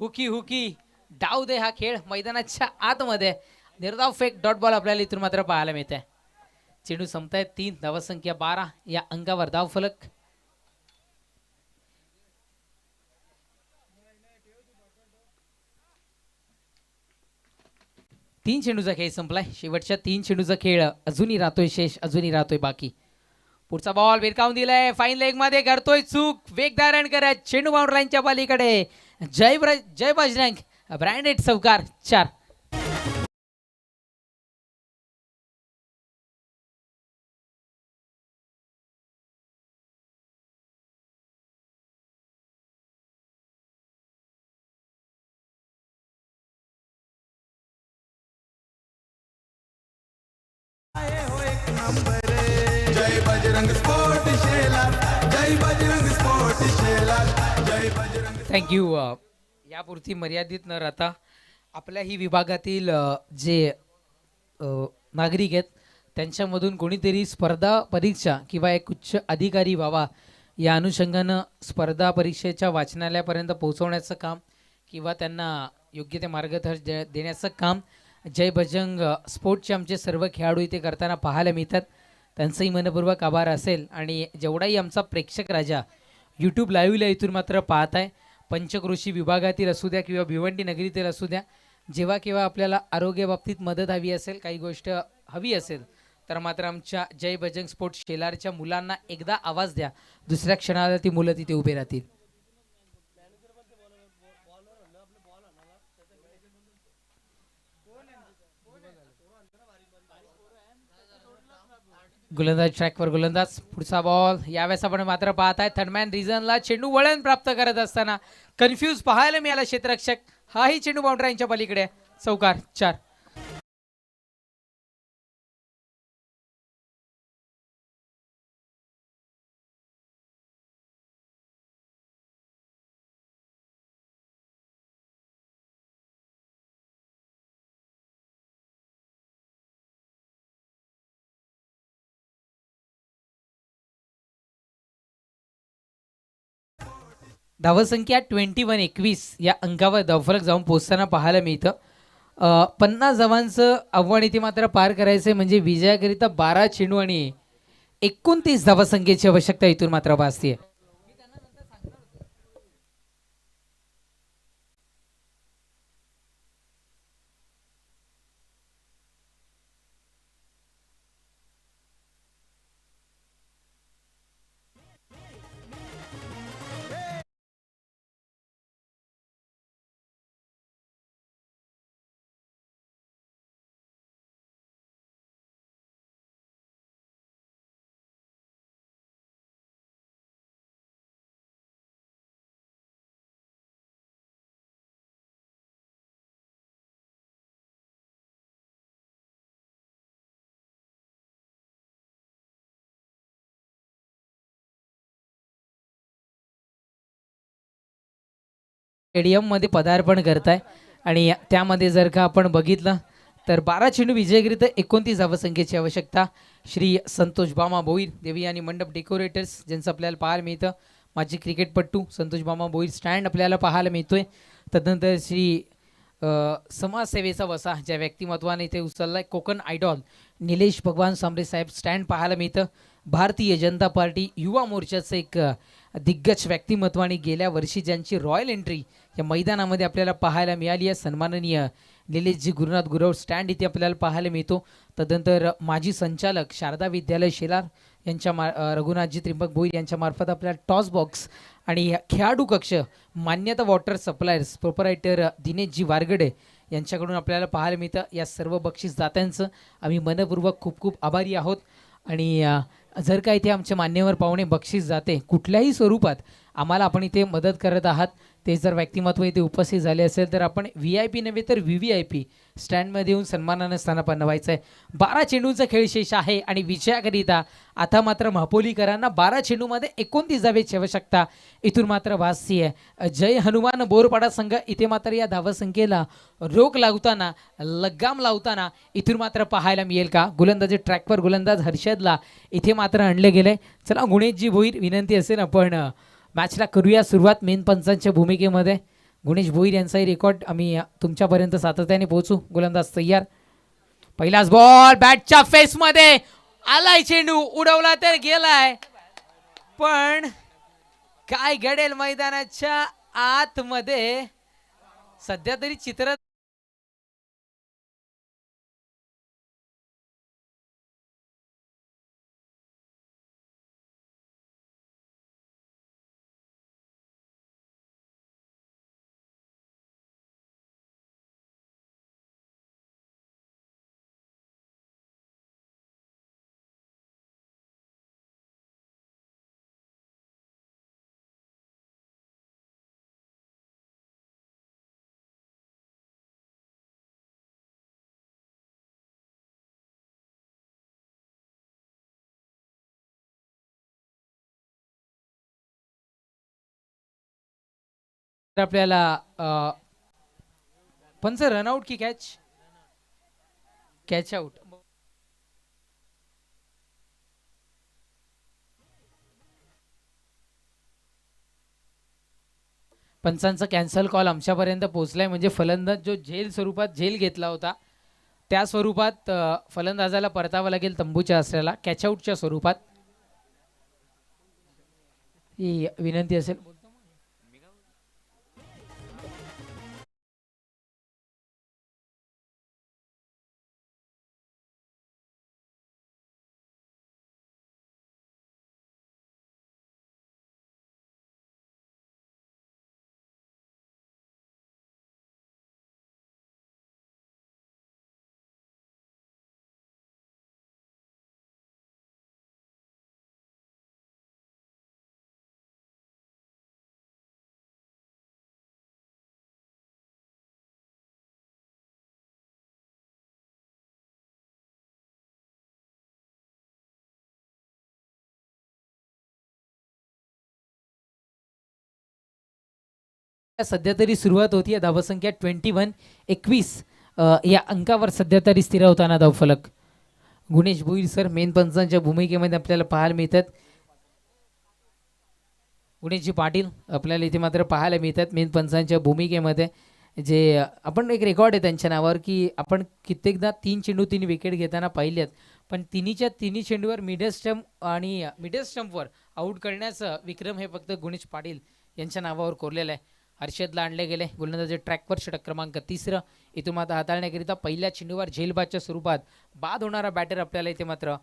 हुकी हुकी डाव दे हा खेळ मैदानाच्या आतमध्ये. निर्धाव फेक डॉट बॉल आपल्याला इथून मात्र पाहायला मिळते. चेंडू संपतायत 3, धावसंख्या 12 या अंकावर धावफलक. तीन चेंडूचा खेळ संपलाय. शेवटच्या 3 चेंडूचा खेळ अजूनही राहतोय शेष, अजूनही राहतोय बाकी. पुढचा बॉल भिरकावून दिलाय. फाईन लेग मध्ये करतोय चूक. वेगधारण करत चेंडू बाउंड्री लाईनच्या पलीकडे. जय बजरंग ब्रँडेड चौकार 4. आए हो एक नंबर. जय बजरंग स्पोर्ट शेलार. जय बजरंग स्पोर्ट शेलार. जय बजरंग. थँक्यू. यापुरती मर्यादित न राहता आपल्याही विभागातील जे नागरिक आहेत त्यांच्यामधून कोणीतरी स्पर्धा परीक्षा किंवा एक उच्च अधिकारी व्हावा या अनुषंगानं स्पर्धा परीक्षेच्या वाचनालयापर्यंत पोहोचवण्याचं काम किंवा त्यांना योग्य ते मार्गदर्शन देण्याचं काम जय बजरंग स्पोर्टचे आमचे सर्व खेळाडू इथे करताना पाहायला मिळतात. त्यांचंही मनपूर्वक आभार असेल. आणि जेवढाही आमचा प्रेक्षक राजा यूट्यूब लाईव्हला इथून मात्र पाहत आहे, पंचक्रोशी विभागातील असू द्या किंवा भिवंडी नगरीतील असू द्या, जेव्हा केव्हा आपल्याला आरोग्याबाबतीत मदत हवी असेल, काही गोष्ट हवी असेल तर मात्र आमच्या जय बजरंग स्पोर्ट्स शेलारच्या मुलांना एकदा आवाज द्या. दुसऱ्या क्षणाला ती मुलं तिथे उभे राहतील. गोलंदाज ट्रॅकवर गोलंदाज, पुढचा बॉल. यावेळेस आपण मात्र पाहताय थर्डमॅन रिझनला चेंडू वळण प्राप्त करत असताना कन्फ्यूज पाहायला मिळाला क्षेत्ररक्षक. हाही चेंडू बाउंड्रीच्या पलीकडे. चौकार 4. धावसंख्या 21 या अंकावर धावफलक जाऊन पोहोचताना पाहायला मिळतं. 50 धावांचं आव्हान इथे मात्र पार करायचंय म्हणजे विजयाकरिता 12 चेंडू आणि 29 धावसंख्येची आवश्यकता इथून मात्र भासते. स्टेडियममध्ये पदार्पण करताय आणि त्यामध्ये जर का आपण बघितलं तर 12 चेंडू विजयकरिता 29 धावसंख्येची आवश्यकता. श्री संतोष बामा भोईर देवी आणि मंडप डेकोरेटर्स ज्यांचं आपल्याला पाहायला मिळतं. माजी क्रिकेटपटू संतोष बामा भोईर स्टँड आपल्याला पाहायला मिळतोय. तदनंतर श्री समाजसेवेचा वसा ज्या व्यक्तिमत्वाने इथे उचललाय कोकण आयडॉल निलेश भगवान सांबरे साहेब स्टँड पाहायला मिळतं. भारतीय जनता पार्टी युवा मोर्चाचं एक दिग्गज व्यक्तिमत्वाने गेल्या वर्षी ज्यांची रॉयल एंट्री या मैदानामध्ये आपल्याला पाहायला मिळाली आहे सन्माननीय निलेशजी गुरुनाथ गुरव स्टँड इथे आपल्याला पाहायला मिळतो. तदनंतर माजी संचालक शारदा विद्यालय शेलार रघुनाथजी त्रिंबक भोईर यांच्या मार्फत आपल्याला टॉस बॉक्स आणि खेळाडू कक्ष मान्यता वॉटर सप्लायर्स प्रोपरायटर दिनेशजी वारगडे यांच्याकडून आपल्याला पाहायला मिळतं. या सर्व बक्षीसदात्यांचं आम्ही मनपूर्वक खूप खूप आभारी आहोत. आणि जर का इथे आमचे मान्यवर पाहुणे बक्षीस जाते कुठल्याही स्वरूपात आम्हाला आपण इथे मदत करत आहात ते जर व्यक्तिमत्व इथे उपस्थित झाले असेल तर आपण VIP नव्हे तर VVIP स्टँडमध्ये येऊन सन्मानानं स्थानापन्न व्हायचं आहे. 12 चेंडूंचा खेळ शेष आहे आणि विजयाकरिता आता मात्र महापोलीकरांना 12 चेंडूमध्ये 29 धावेची आवश्यकता इथून मात्र भासती आहे. जय हनुमान बोरपाडा संघ इथे मात्र या धावसंख्येला रोख लावताना लगाम लावताना इथून मात्र पाहायला मिळेल का? गोलंदाजी ट्रॅकवर गोलंदाज हर्षदला इथे मात्र आणले गेले. चला गुणेशजी भोईर विनंती असेल आपण मॅचला करूया सुरुवात. मेन पंचांच्या भूमिकेमध्ये गुणेश भोईर यांचाही रेकॉर्ड आम्ही तुमच्यापर्यंत सातत्याने पोहोचू. गोलंदाज तयार. पहिलाच बॉल बॅटच्या फेसमध्ये आलाय, चेंडू उडवला तर गेलाय, पण काय घडेल मैदानाच्या आतमध्ये सध्या तरी चित्र आपल्याला पंच रनआउट की कॅच? Catch out. पंचांचा कॅन्सल कॉल आमच्यापर्यंत पोहोचलाय. म्हणजे फलंदाज जो झेल स्वरूपात झेल घेतला होता त्या स्वरूपात फलंदाजाला परतावं लागेल तंबूच्या आसऱ्याला कॅच आउटच्या स्वरूपात. ही विनंती असेल. सध्या तरी सुरुवात होती. धावसंख्या 21 या अंकावर सध्या तरी स्थिर होताना धावफलक. गुणेश भोईर सर मेन पंचांच्या भूमिकेमध्ये आपल्याला पाहायला मिळतात. गुणेशजी पाटील आपल्याला इथे मात्र पाहायला मिळतात मेन पंचांच्या भूमिकेमध्ये. जे आपण एक रेकॉर्ड आहे त्यांच्या नावावर की आपण कित्येकदा 3 चेंडू 3 विकेट घेताना पाहिलेत, पण तिन्ही चेंडूवर मिडल स्टंप आणि मिडल स्टंपवर आऊट करण्याचं विक्रम हे फक्त गुणेश पाटील यांच्या नावावर कोरलेलं आहे. हर्षदला आणले गेले. गोलंदाजी ट्रॅकवर षटक क्रमांक 3 इथून मात्र हाताळण्याकरिता पहिल्या चेंडूवर झेलबादच्या स्वरूपात बाद होणारा बॅटर आपल्याला इथे मात्र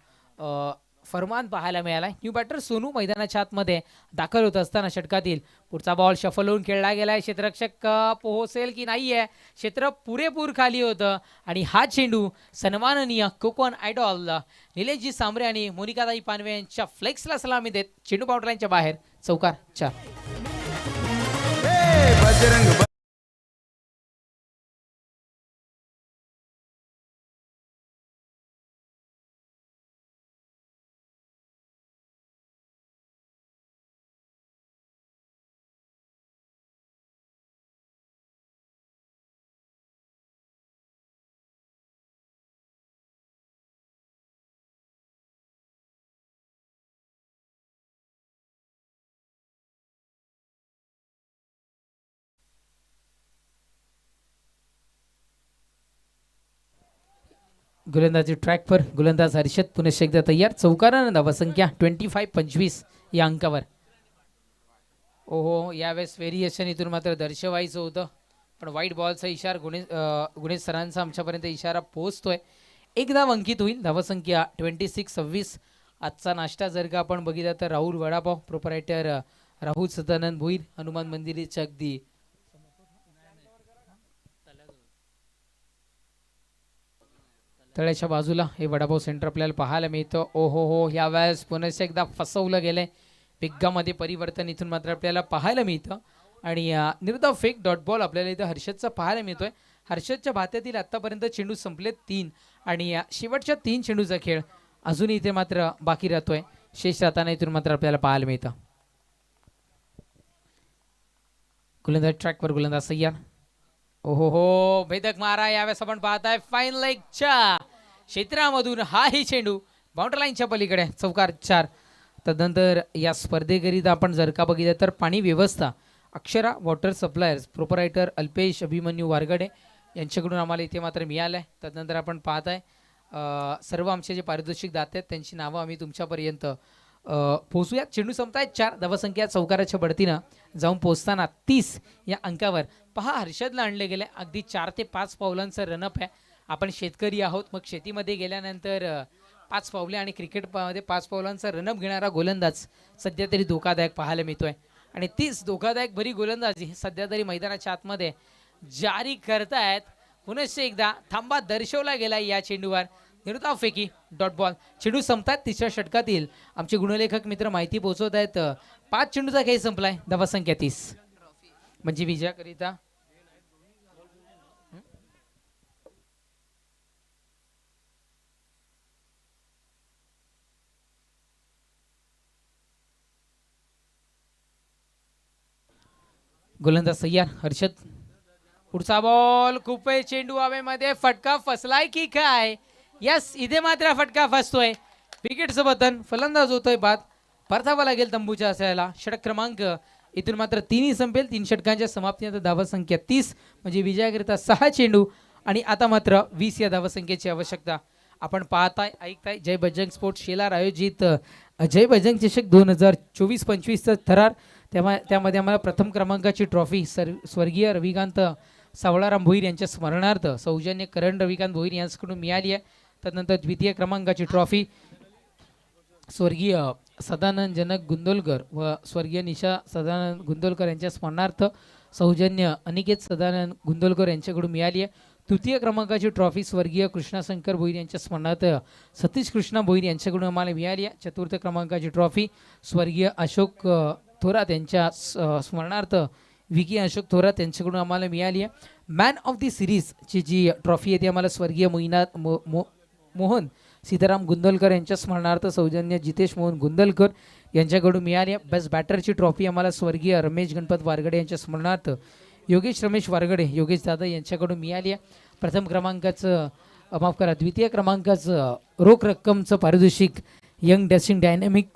फरमान पाहायला मिळाला. न्यू बॅटर सोनू मैदानाच्या आतमध्ये दाखल होत असताना षटकातील पुढचा बॉल शफल होऊन खेळला गेलाय. क्षेत्ररक्षक पोहोचेल की नाहीये, क्षेत्र पुरेपूर खाली होतं आणि हा चेंडू सन्माननीय कोकण आयडॉल निलेशजी सांबरे आणि मोनिकाताई पानवे यांच्या फ्लेक्सला सलामी देत चेंडू बाउंड्री लाईनच्या बाहेर. चौकार 4. बजरंग गोलंदाजी ट्रॅकवर गोलंदाज हर्षद पुन्हा एकदा तयार. चौकारानं धावसंख्या 25 या अंकावर. ओहो, यावेळेस व्हेरिएशन इथून मात्र दर्शवायचं होतं, पण वाईट बॉलचा इशारा गुणेश सरांचा आमच्यापर्यंत इशारा पोहोचतोय. एक धाव अंकित होईल. धावसंख्या 26. आजचा नाश्ता जर का आपण बघितला तर राहुल वडापाव प्रोपरायटर राहुल सदानंद भोईर हनुमान मंदिराच्या अगदी तळ्याच्या बाजूला हे वडापाव सेंटर आपल्याला पाहायला मिळतं. ओहो हो, ह्या वेळेस पुन्हा एकदा फसवलं गेलंय. पिग्गामध्ये परिवर्तन इथून मात्र आपल्याला पाहायला मिळतं आणि निर्धाव फेक डॉट बॉल आपल्याला इथं हर्षदचा पाहायला मिळतोय. हर्षदच्या भात्यातील आतापर्यंत चेंडू संपलेत 3 आणि शेवटच्या 3 चेंडूचा खेळ अजूनही इथे मात्र बाकी राहतोय. शेष राहताना इथून मात्र आपल्याला पाहायला मिळतं. गोलंदाज ट्रॅकवर गोलंदाज सय्यार. ओहो हो, भेदक मारा. यावेळेस आपण पाहताय फाईन लेगच्या क्षेत्रामधून हाही चेंडू बाउंड्री लाईनच्या पलीकडे चौकार 4. तदनंतर या स्पर्धेकरिता आपण जर का बघितलं तर पाणी व्यवस्था Akshara water suppliers proprietor Alpesh Abhimanyu Wargade यांच्याकडून आम्हाला इथे मात्र मिळालं आहे. तदनंतर आपण पाहताय सर्व आमचे जे पारितोषिक दाते आहेत त्यांची नावं आम्ही तुमच्यापर्यंत पोहोचूयात. चेंडू संपतायत 4. धावसंख्या चौकाराच्या बढतीनं जाऊन पोहोचताना 30 या अंकावर पहा हर्षदला आणले गेले. अगदी 4 ते 5 पावलांचं रनअप आहे. आपण शेतकरी आहोत, मग शेतीमध्ये गेल्यानंतर 5 पावले आणि क्रिकेटमध्ये 5 पावलांचा रनअप घेणारा गोलंदाज सध्या तरी धोकादायक पाहायला मिळतोय आणि 30 धोकादायक भरी गोलंदाजी सध्या तरी मैदानाच्या आतमध्ये जारी करतायत. पुन्हा एकदा थांबा दर्शवला गेला या चेंडूवर. निर्धाव फेकी डॉट बॉल. चेंडू संपतात 3ऱ्या षटकातील आमचे गुणलेखक मित्र माहिती पोहोचवत आहेत. 5 चेंडूचा खेळ संपलाय. धावसंख्या 30 म्हणजे विजयाकरिता गोलंदाज सय्यार हर्षद. पुढचा बॉल खूप चेंडू हवेमध्ये फटका फसलाय की काय? यस, इथे मात्र फटका फसतोय. विकेटचं बटन फलंदाज होतोय बाद. परतावा लागेल तंबूच्या असायला. षटक क्रमांक इथून मात्र 3 संपेल. 3 षटकांच्या समाप्तीनंतर धावसंख्या 30 म्हणजे विजयाकरिता 6 चेंडू आणि आता मात्र 20 या धावसंख्येची आवश्यकता. आपण पाहताय ऐकताय जय बजरंग स्पोर्ट्स शेलार आयोजित जय बजरंग चषक 2024-25चा थरार. त्यामध्ये आम्हाला प्रथम क्रमांकाची ट्रॉफी स्वर्गीय रविकांत सावळाराम भोईर यांच्या स्मरणार्थ सौजन्य करण रविकांत भोईर यांच्याकडून मिळाली आहे. त्यानंतर द्वितीय क्रमांकाची ट्रॉफी स्वर्गीय सदानंद जनक गुंदोलकर व स्वर्गीय निशा सदानंद गुंदोलकर यांच्या स्मरणार्थ सौजन्य अनिकेत सदानंद गुंदोलकर यांच्याकडून मिळाली आहे. तृतीय क्रमांकाची ट्रॉफी स्वर्गीय कृष्णाशंकर भोईर यांच्या स्मरणार्थ सतीश कृष्णा भोईर यांच्याकडून आम्हाला मिळाली आहे. चतुर्थ क्रमांकाची ट्रॉफी स्वर्गीय अशोक थोरात यांच्या स्मरणार्थ विकी अशोक थोरात यांच्याकडून आम्हाला मिळाली आहे. मॅन ऑफ दी सिरीजची जी ट्रॉफी आहे ती आम्हाला स्वर्गीय मोहन सीताराम गुंदलकर यांच्या स्मरणार्थ सौजन्य जितेश मोहन गुंदलकर यांच्याकडून मिळाली आहे. बेस्ट बॅटरची ट्रॉफी आम्हाला स्वर्गीय रमेश गणपत वारगडे यांच्या स्मरणार्थ योगेश रमेश वारगडे योगेश दादा यांच्याकडून मिळाली आहे. प्रथम क्रमांकाचं माफ करा द्वितीय क्रमांकाचं रोख रक्कमचं पारितोषिक young dashing dynamic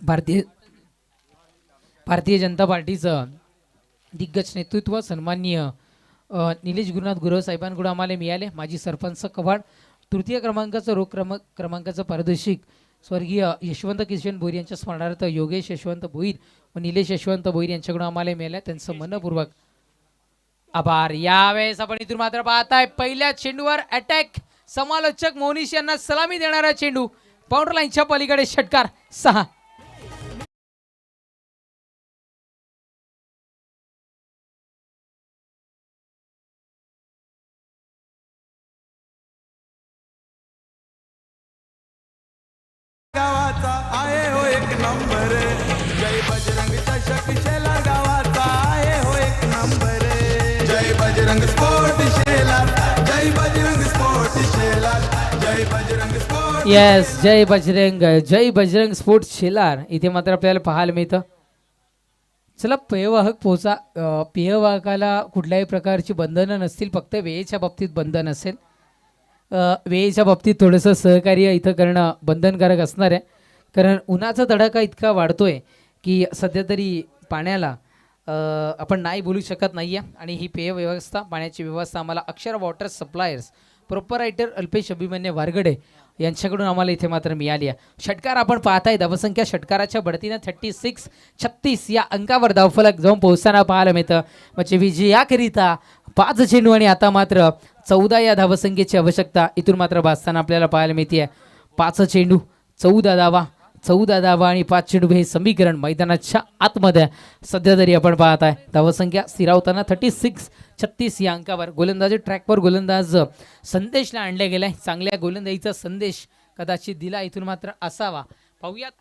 Bharatiya Janata पार्टीचं दिग्गज नेतृत्व सन्माननीय निलेश गुरुनाथ गुरव साहेबांकडून आम्हाला मिळाले. माजी सरपंच कवाड. तृतीय क्रमांकाचं रोख क्रमांकाचं पारितोषिक स्वर्गीय यशवंत किशन भोईर यांच्या स्मरणार्थ योगेश यशवंत भोईर व निलेश यशवंत भोईर यांच्याकडून आम्हाला मिळालं. त्यांचं मनपूर्वक आभार. यावेळेस आपण इथून मात्र पाहताय पहिल्या चेंडूवर अटॅक. समालोचक मोनिश यांना सलामी देणारा चेंडू बाउंड्री लाईनच्या पलीकडे षटकार 6. गावाचा आहे हो एक नंबर. जय बजरंग चषक शेलार गावाचा आहे हो एक नंबर. जय बजरंग स्पोर्ट शेलार. जय बजरंग स्पोर्ट शेलार. जय बजरंग स्पोर्ट. येस, जय बजरंग स्पोर्ट्स शेलार इथे मात्र आपल्याला पाहायला मिळतं. चला पेयवाहक पोचा. पेयवाहकाला कुठल्याही प्रकारची बंधनं नसतील, फक्त वेळेच्या बाबतीत बंधन असेल. वेळेच्या बाबतीत थोडंसं सहकार्य इथं करणं बंधनकारक असणार आहे, कारण उन्हाचा तडाखा इतका वाढतोय की सध्या तरी पाण्याला आपण नाही बोलू शकत नाही आहे. आणि ही पेय व्यवस्था पाण्याची व्यवस्था आम्हाला Akshar water suppliers proprietor Alpesh Abhimanyu Wargade यांच्याकडून आम्हाला इथे मात्र मिळाली आहे. षटकार आपण पाहताय. धावसंख्या षटकाराच्या बढतीनं 36 या अंकावर धावफलक जाऊन पोहोचताना पाहायला मिळतं. म्हणजे विजयाकरिता 5 चेंडू आणि आता मात्र 14 या धावसंख्येची आवश्यकता इथून मात्र भासताना आपल्याला पाहायला मिळते. 5 चेंडू 14 धावा 14 धावा आणि 5 चेंडू हे समीकरण मैदानाच्या आतमध्ये सध्या तरी आपण पाहत आहे. धावसंख्या स्थिरावताना 36 या अंकावर गोलंदाजी ट्रॅकवर गोलंदाज संदेशला आणले गेलाय. चांगल्या गोलंदाजीचा संदेश कदाचित दिला इथून मात्र असावा. पाहूयात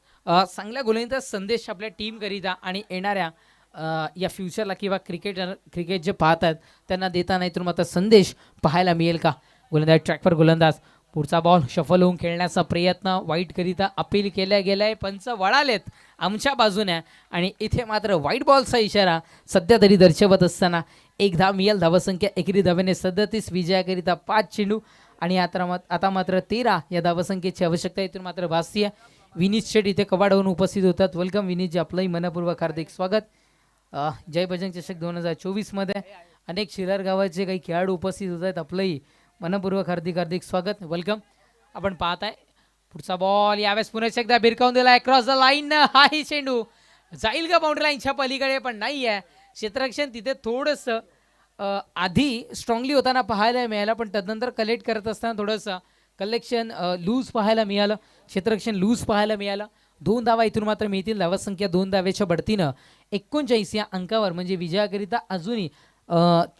चांगल्या गोलंदाजीचा संदेश आपल्या टीम करिता आणि येणाऱ्या या फ्युचरला किंवा क्रिकेट जे पाहतात त्यांना देताना इथून मात्र संदेश पाहायला मिळेल का. गोलंदाज ट्रॅकवर गोलंदाज पुढचा बॉल शफल होऊन खेळण्याचा प्रयत्न वाईट करिता अपील केल्या गेलाय. पंच वळालेत आमच्या बाजूने आणि इथे मात्र वाईट बॉलचा इशारा सध्या तरी दर्शवत असताना 1 धाव मिळेल. धावसंख्या एकेरी धावेने 37 विजयाकरिता 5 चेंडू आणि आता मात्र 13 या धावसंख्येची आवश्यकता इथून मात्र भासतीये. विनीत शेठ इथे कवाडावरून उपस्थित होतात. वेलकम विनीतजी, आपलंही मनपूर्वक हार्दिक स्वागत. जय बजरंग चषक 2024 मध्ये अनेक शिरार गावाचे काही खेळाडू उपस्थित होत आहेत. आपलंही मनपूर्वक हार्दिक स्वागत, वेलकम. आपण पाहताय पुढचा बॉल यावेळेस पुन्हा एकदा भिरकावून दिला क्रॉस द लाईन. हाही चेंडू जाईल का बाउंड्री लाईनच्या पलीकडे, पण नाही आहे. क्षेत्ररक्षण तिथे थोडंसं आधी स्ट्रॉंगली होताना पाहायला मिळालं, पण तदनंतर कलेक्ट करत असताना थोडंसं कलेक्शन लूज पाहायला मिळालं, क्षेत्ररक्षण लूज पाहायला मिळालं. 2 धावा इथून मात्र मिळतील. धावसंख्या 2 धावेच्या बढतीनं 39 या अंकावर म्हणजे विजयाकरिता अजूनही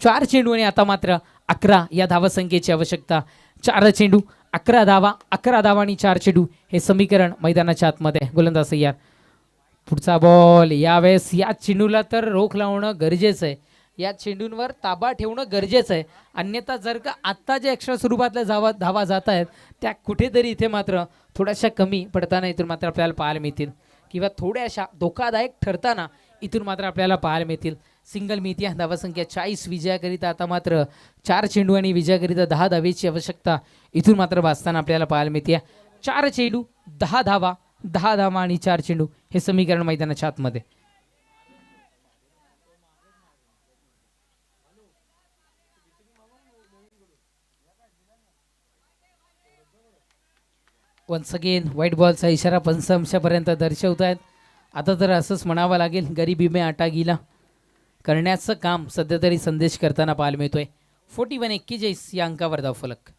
4 चेंडू आणि आता मात्र 11 या धावसंख्येची आवश्यकता. 4 चेंडू 11 धावा आणि 4 चेंडू हे समीकरण मैदानाच्या आतमध्ये. गोलंदाज तयार. पुढचा बॉल यावेळेस या चेंडूला तर रोख लावणं गरजेचं आहे. या चेंडूंवर ताबा ठेवणं गरजेचं आहे. अन्यथा जर का आत्ता जे एक्स्ट्रा स्वरूपातल्या धावा जात आहेत त्या कुठेतरी इथे मात्र थोड्याशा कमी पडताना इथून मात्र आपल्याला पाहायला मिळतील किंवा थोड्याशा धोकादायक ठरताना इथून मात्र आपल्याला पाहायला मिळतील. सिंगल मिळती. धावसंख्या 40 विजयाकरिता आता मात्र 4 चेंडू आणि विजयाकरिता 10 धावेची आवश्यकता इथून मात्र भासताना आपल्याला पाहायला मिळते. 4 चेंडू 10 धावा आणि 4 चेंडू हे समीकरण मैदानाच्या आतमध्ये. वन्स अगेन व्हाईट बॉलचा इशारा पंचअंशापर्यंत दर्शवत आहेत. आता तर असंच म्हणावं लागेल, गरिबी में आटा गीला करण्याचं काम सध्या तरी संदेश करताना पाहायला मिळतोय. 41 या अंकावर धावफलक.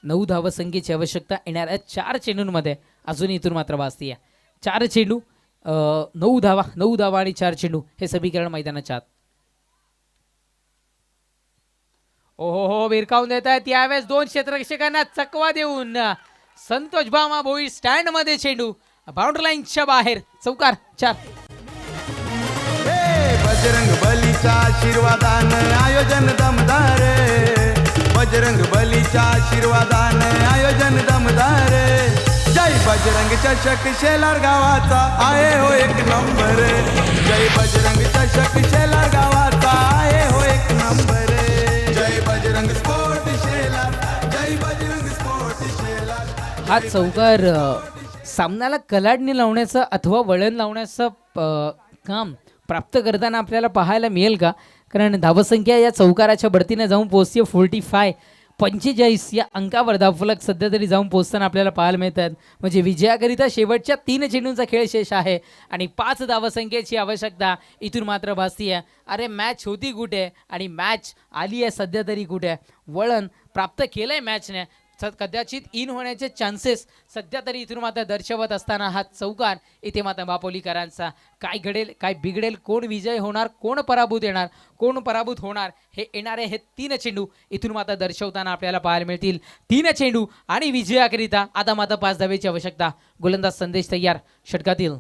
9 धावसंख्येची आवश्यकता येणाऱ्या 4 चेंडूंमध्ये अजून इथून मात्र भासतीये. 4 चेंडू 9 धावा आणि 4 चेंडू हे समीकरण मैदानाच्या आत. ओहो भिरकावून देत आहेत यावेळेस 2 क्षेत्ररक्षकांना चकवा देऊन संतोष भामा भोई स्टँड मध्ये चेंडू बाउंड्री लाईनच्या बाहेर. चौकार 4. बजरंग बलीच्या आशीर्वादानं आयोजन दमदार. बजरंग बलीच्या आशीर्वादानं आयोजन दमदार. जय बजरंग चषक शेलार गावाचा आहे हो 1 नंबर. जय बजरंग चषक शेलार गावाचा आहे हो 1 नंबर. जय बजरंग स्पोर्ट शेलार. जय बजरंग स्पोर्ट शेलार. हा चौकार सामन्याला कलाडणी लावण्याचं अथवा वळण लावण्याचं काम प्राप्त करताना आपल्याला पाहायला मिळेल का. कारण धावसंख्या या चौकाराच्या बढतीने जाऊन पोहोचते 45 या अंकावर. धावफलक सध्या तरी जाऊन पोहोचताना आपल्याला पाहायला मिळतात. म्हणजे विजयाकरिता शेवटच्या 3 चेंडूंचा खेळ शेष आहे आणि 5 धावसंख्येची आवश्यकता इथून मात्र भासतीये. अरे मॅच होती कुठे आणि मॅच आली आहे सध्या तरी कुठे. वळण प्राप्त केलंय मॅचने. कदाचित इन होण्याचे चान्सेस सध्या तरी इथून मात्र दर्शवत असताना हा चौकार इथे मात्र बापोलीकरांचा. काय घडेल काय बिघडेल, कोण विजय होणार, कोण पराभूत होणार हे येणारे हे 3 चेंडू इथून मात्र दर्शवताना आपल्याला पाहायला मिळतील. 3 चेंडू आणि विजयाकरिता आता मात्र 5 धावेची आवश्यकता. गोलंदाज संदेश तयार. षटकातील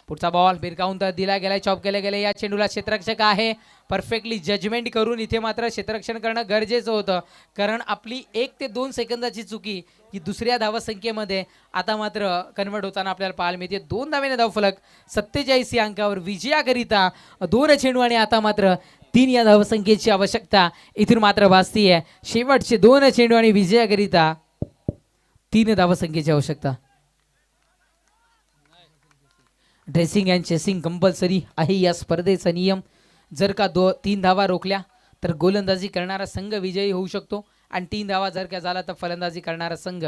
पुढचा बॉल भिरकावून तर दिला गेलाय, चॉप केले गेले. या चेंडूला क्षेत्ररक्षक आहे परफेक्टली जजमेंट करून इथे मात्र क्षेत्ररक्षण करणं गरजेचं होतं. कारण आपली 1 ते 2 सेकंदाची चुकी ही दुसऱ्या धावसंख्येमध्ये आता मात्र कन्वर्ट होताना आपल्याला पाहायला मिळते. 2 धावेने धावफलक 47 या अंकावर. विजयाकरिता 2 चेंडू आणि आता मात्र 3 या धावसंख्येची आवश्यकता इथून मात्र भासतीये. शेवटचे 2 चेंडू आणि विजयाकरिता 3 धावसंख्येची आवश्यकता. ड्रेसिंग अँड चेसिंग कंपल्सरी आहे या स्पर्धेचा नियम. जर का 3 धावा रोखल्या तर गोलंदाजी करणारा संघ विजयी होऊ शकतो आणि 3 धावा जर का झाला तर फलंदाजी करणारा संघ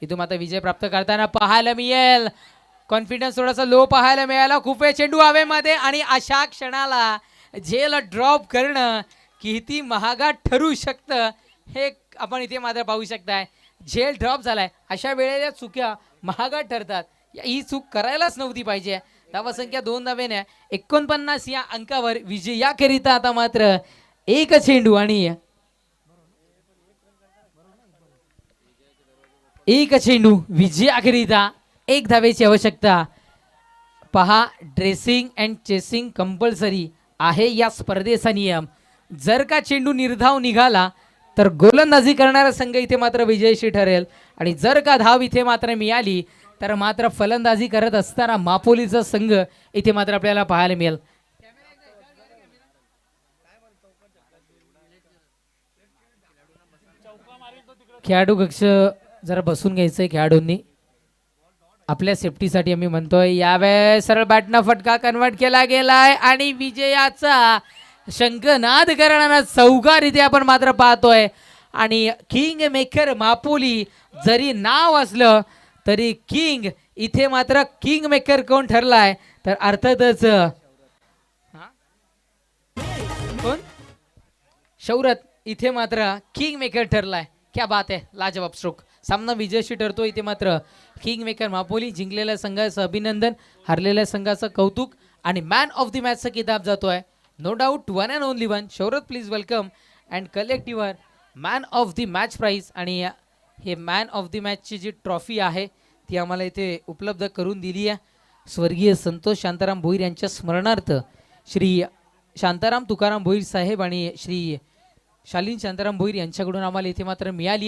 इथून आता विजय प्राप्त करताना पाहायला मिळेल. कॉन्फिडन्स थोडासा लो पाहायला मिळाला. खूप वेळ चेंडू हवेमध्ये आणि अशा क्षणाला झेल ड्रॉप करणं किती महागात ठरू शकतं हे आपण इथे मात्र पाहू शकताय. झेल ड्रॉप झालाय. अशा वेळेला चुक्या महागात ठरतात. ही चूक करायलाच नव्हती पाहिजे. धावसंख्या 2 धावेने 49 या अंकावर विजयाकरिता आता मात्र एक चेंडू आणि एक चेंडू विजयाकरिता 1 धावेची आवश्यकता. पहा, ड्रेसिंग अँड चेसिंग कंपल्सरी आहे या स्पर्धेचा नियम. जर का चेंडू निर्धाव निघाला तर गोलंदाजी करणारा संघ इथे मात्र विजयशी ठरेल आणि जर का धाव इथे मात्र मिळाली तर मात्र फलंदाजी करत असताना मापोलीचा संघ इथे मात्र आपल्याला पाहायला मिळेल. खेळाडू कक्ष जरा बसून घ्यायचंय खेळाडूंनी. आपल्या सेफ्टीसाठी आम्ही म्हणतोय. यावेळेस सरळ बॅटनं फटका कन्वर्ट केला गेलाय आणि विजयाचा शंखनाद करणारा चौकार इथे आपण मात्र पाहतोय. आणि किंग मेकर मापोली जरी नाव असलं तरी किंग इथे मात्र किंग मेकर कोण ठरलाय तर अर्थातच कोण, शौरत इथे मात्र किंग मेकर ठरलाय. क्या बात आहे, लाजवाब स्ट्रोक. सामना विजयशी ठरतो. इथे मात्र किंग मेकर मापोली. जिंकलेल्या संघाचं अभिनंदन, हरलेल्या संघाचं कौतुक आणि मॅन ऑफ द मॅचचा किताब जातोय. No doubt one and only one. Shaurat please welcome and collect your man of the match prize. आणि हे मॅन ऑफ द मॅचची जी ट्रॉफी आहे ती आम्हाला इथे उपलब्ध करून दिली आहे. स्वर्गीय संतोष शांताराम भोईर यांच्या स्मरणार्थ श्री शांताराम तुकाराम भोईर साहेब आणि श्री शालीन शांताराम भोईर यांच्याकडून आम्हाला इथे मात्र मिळाली आहे.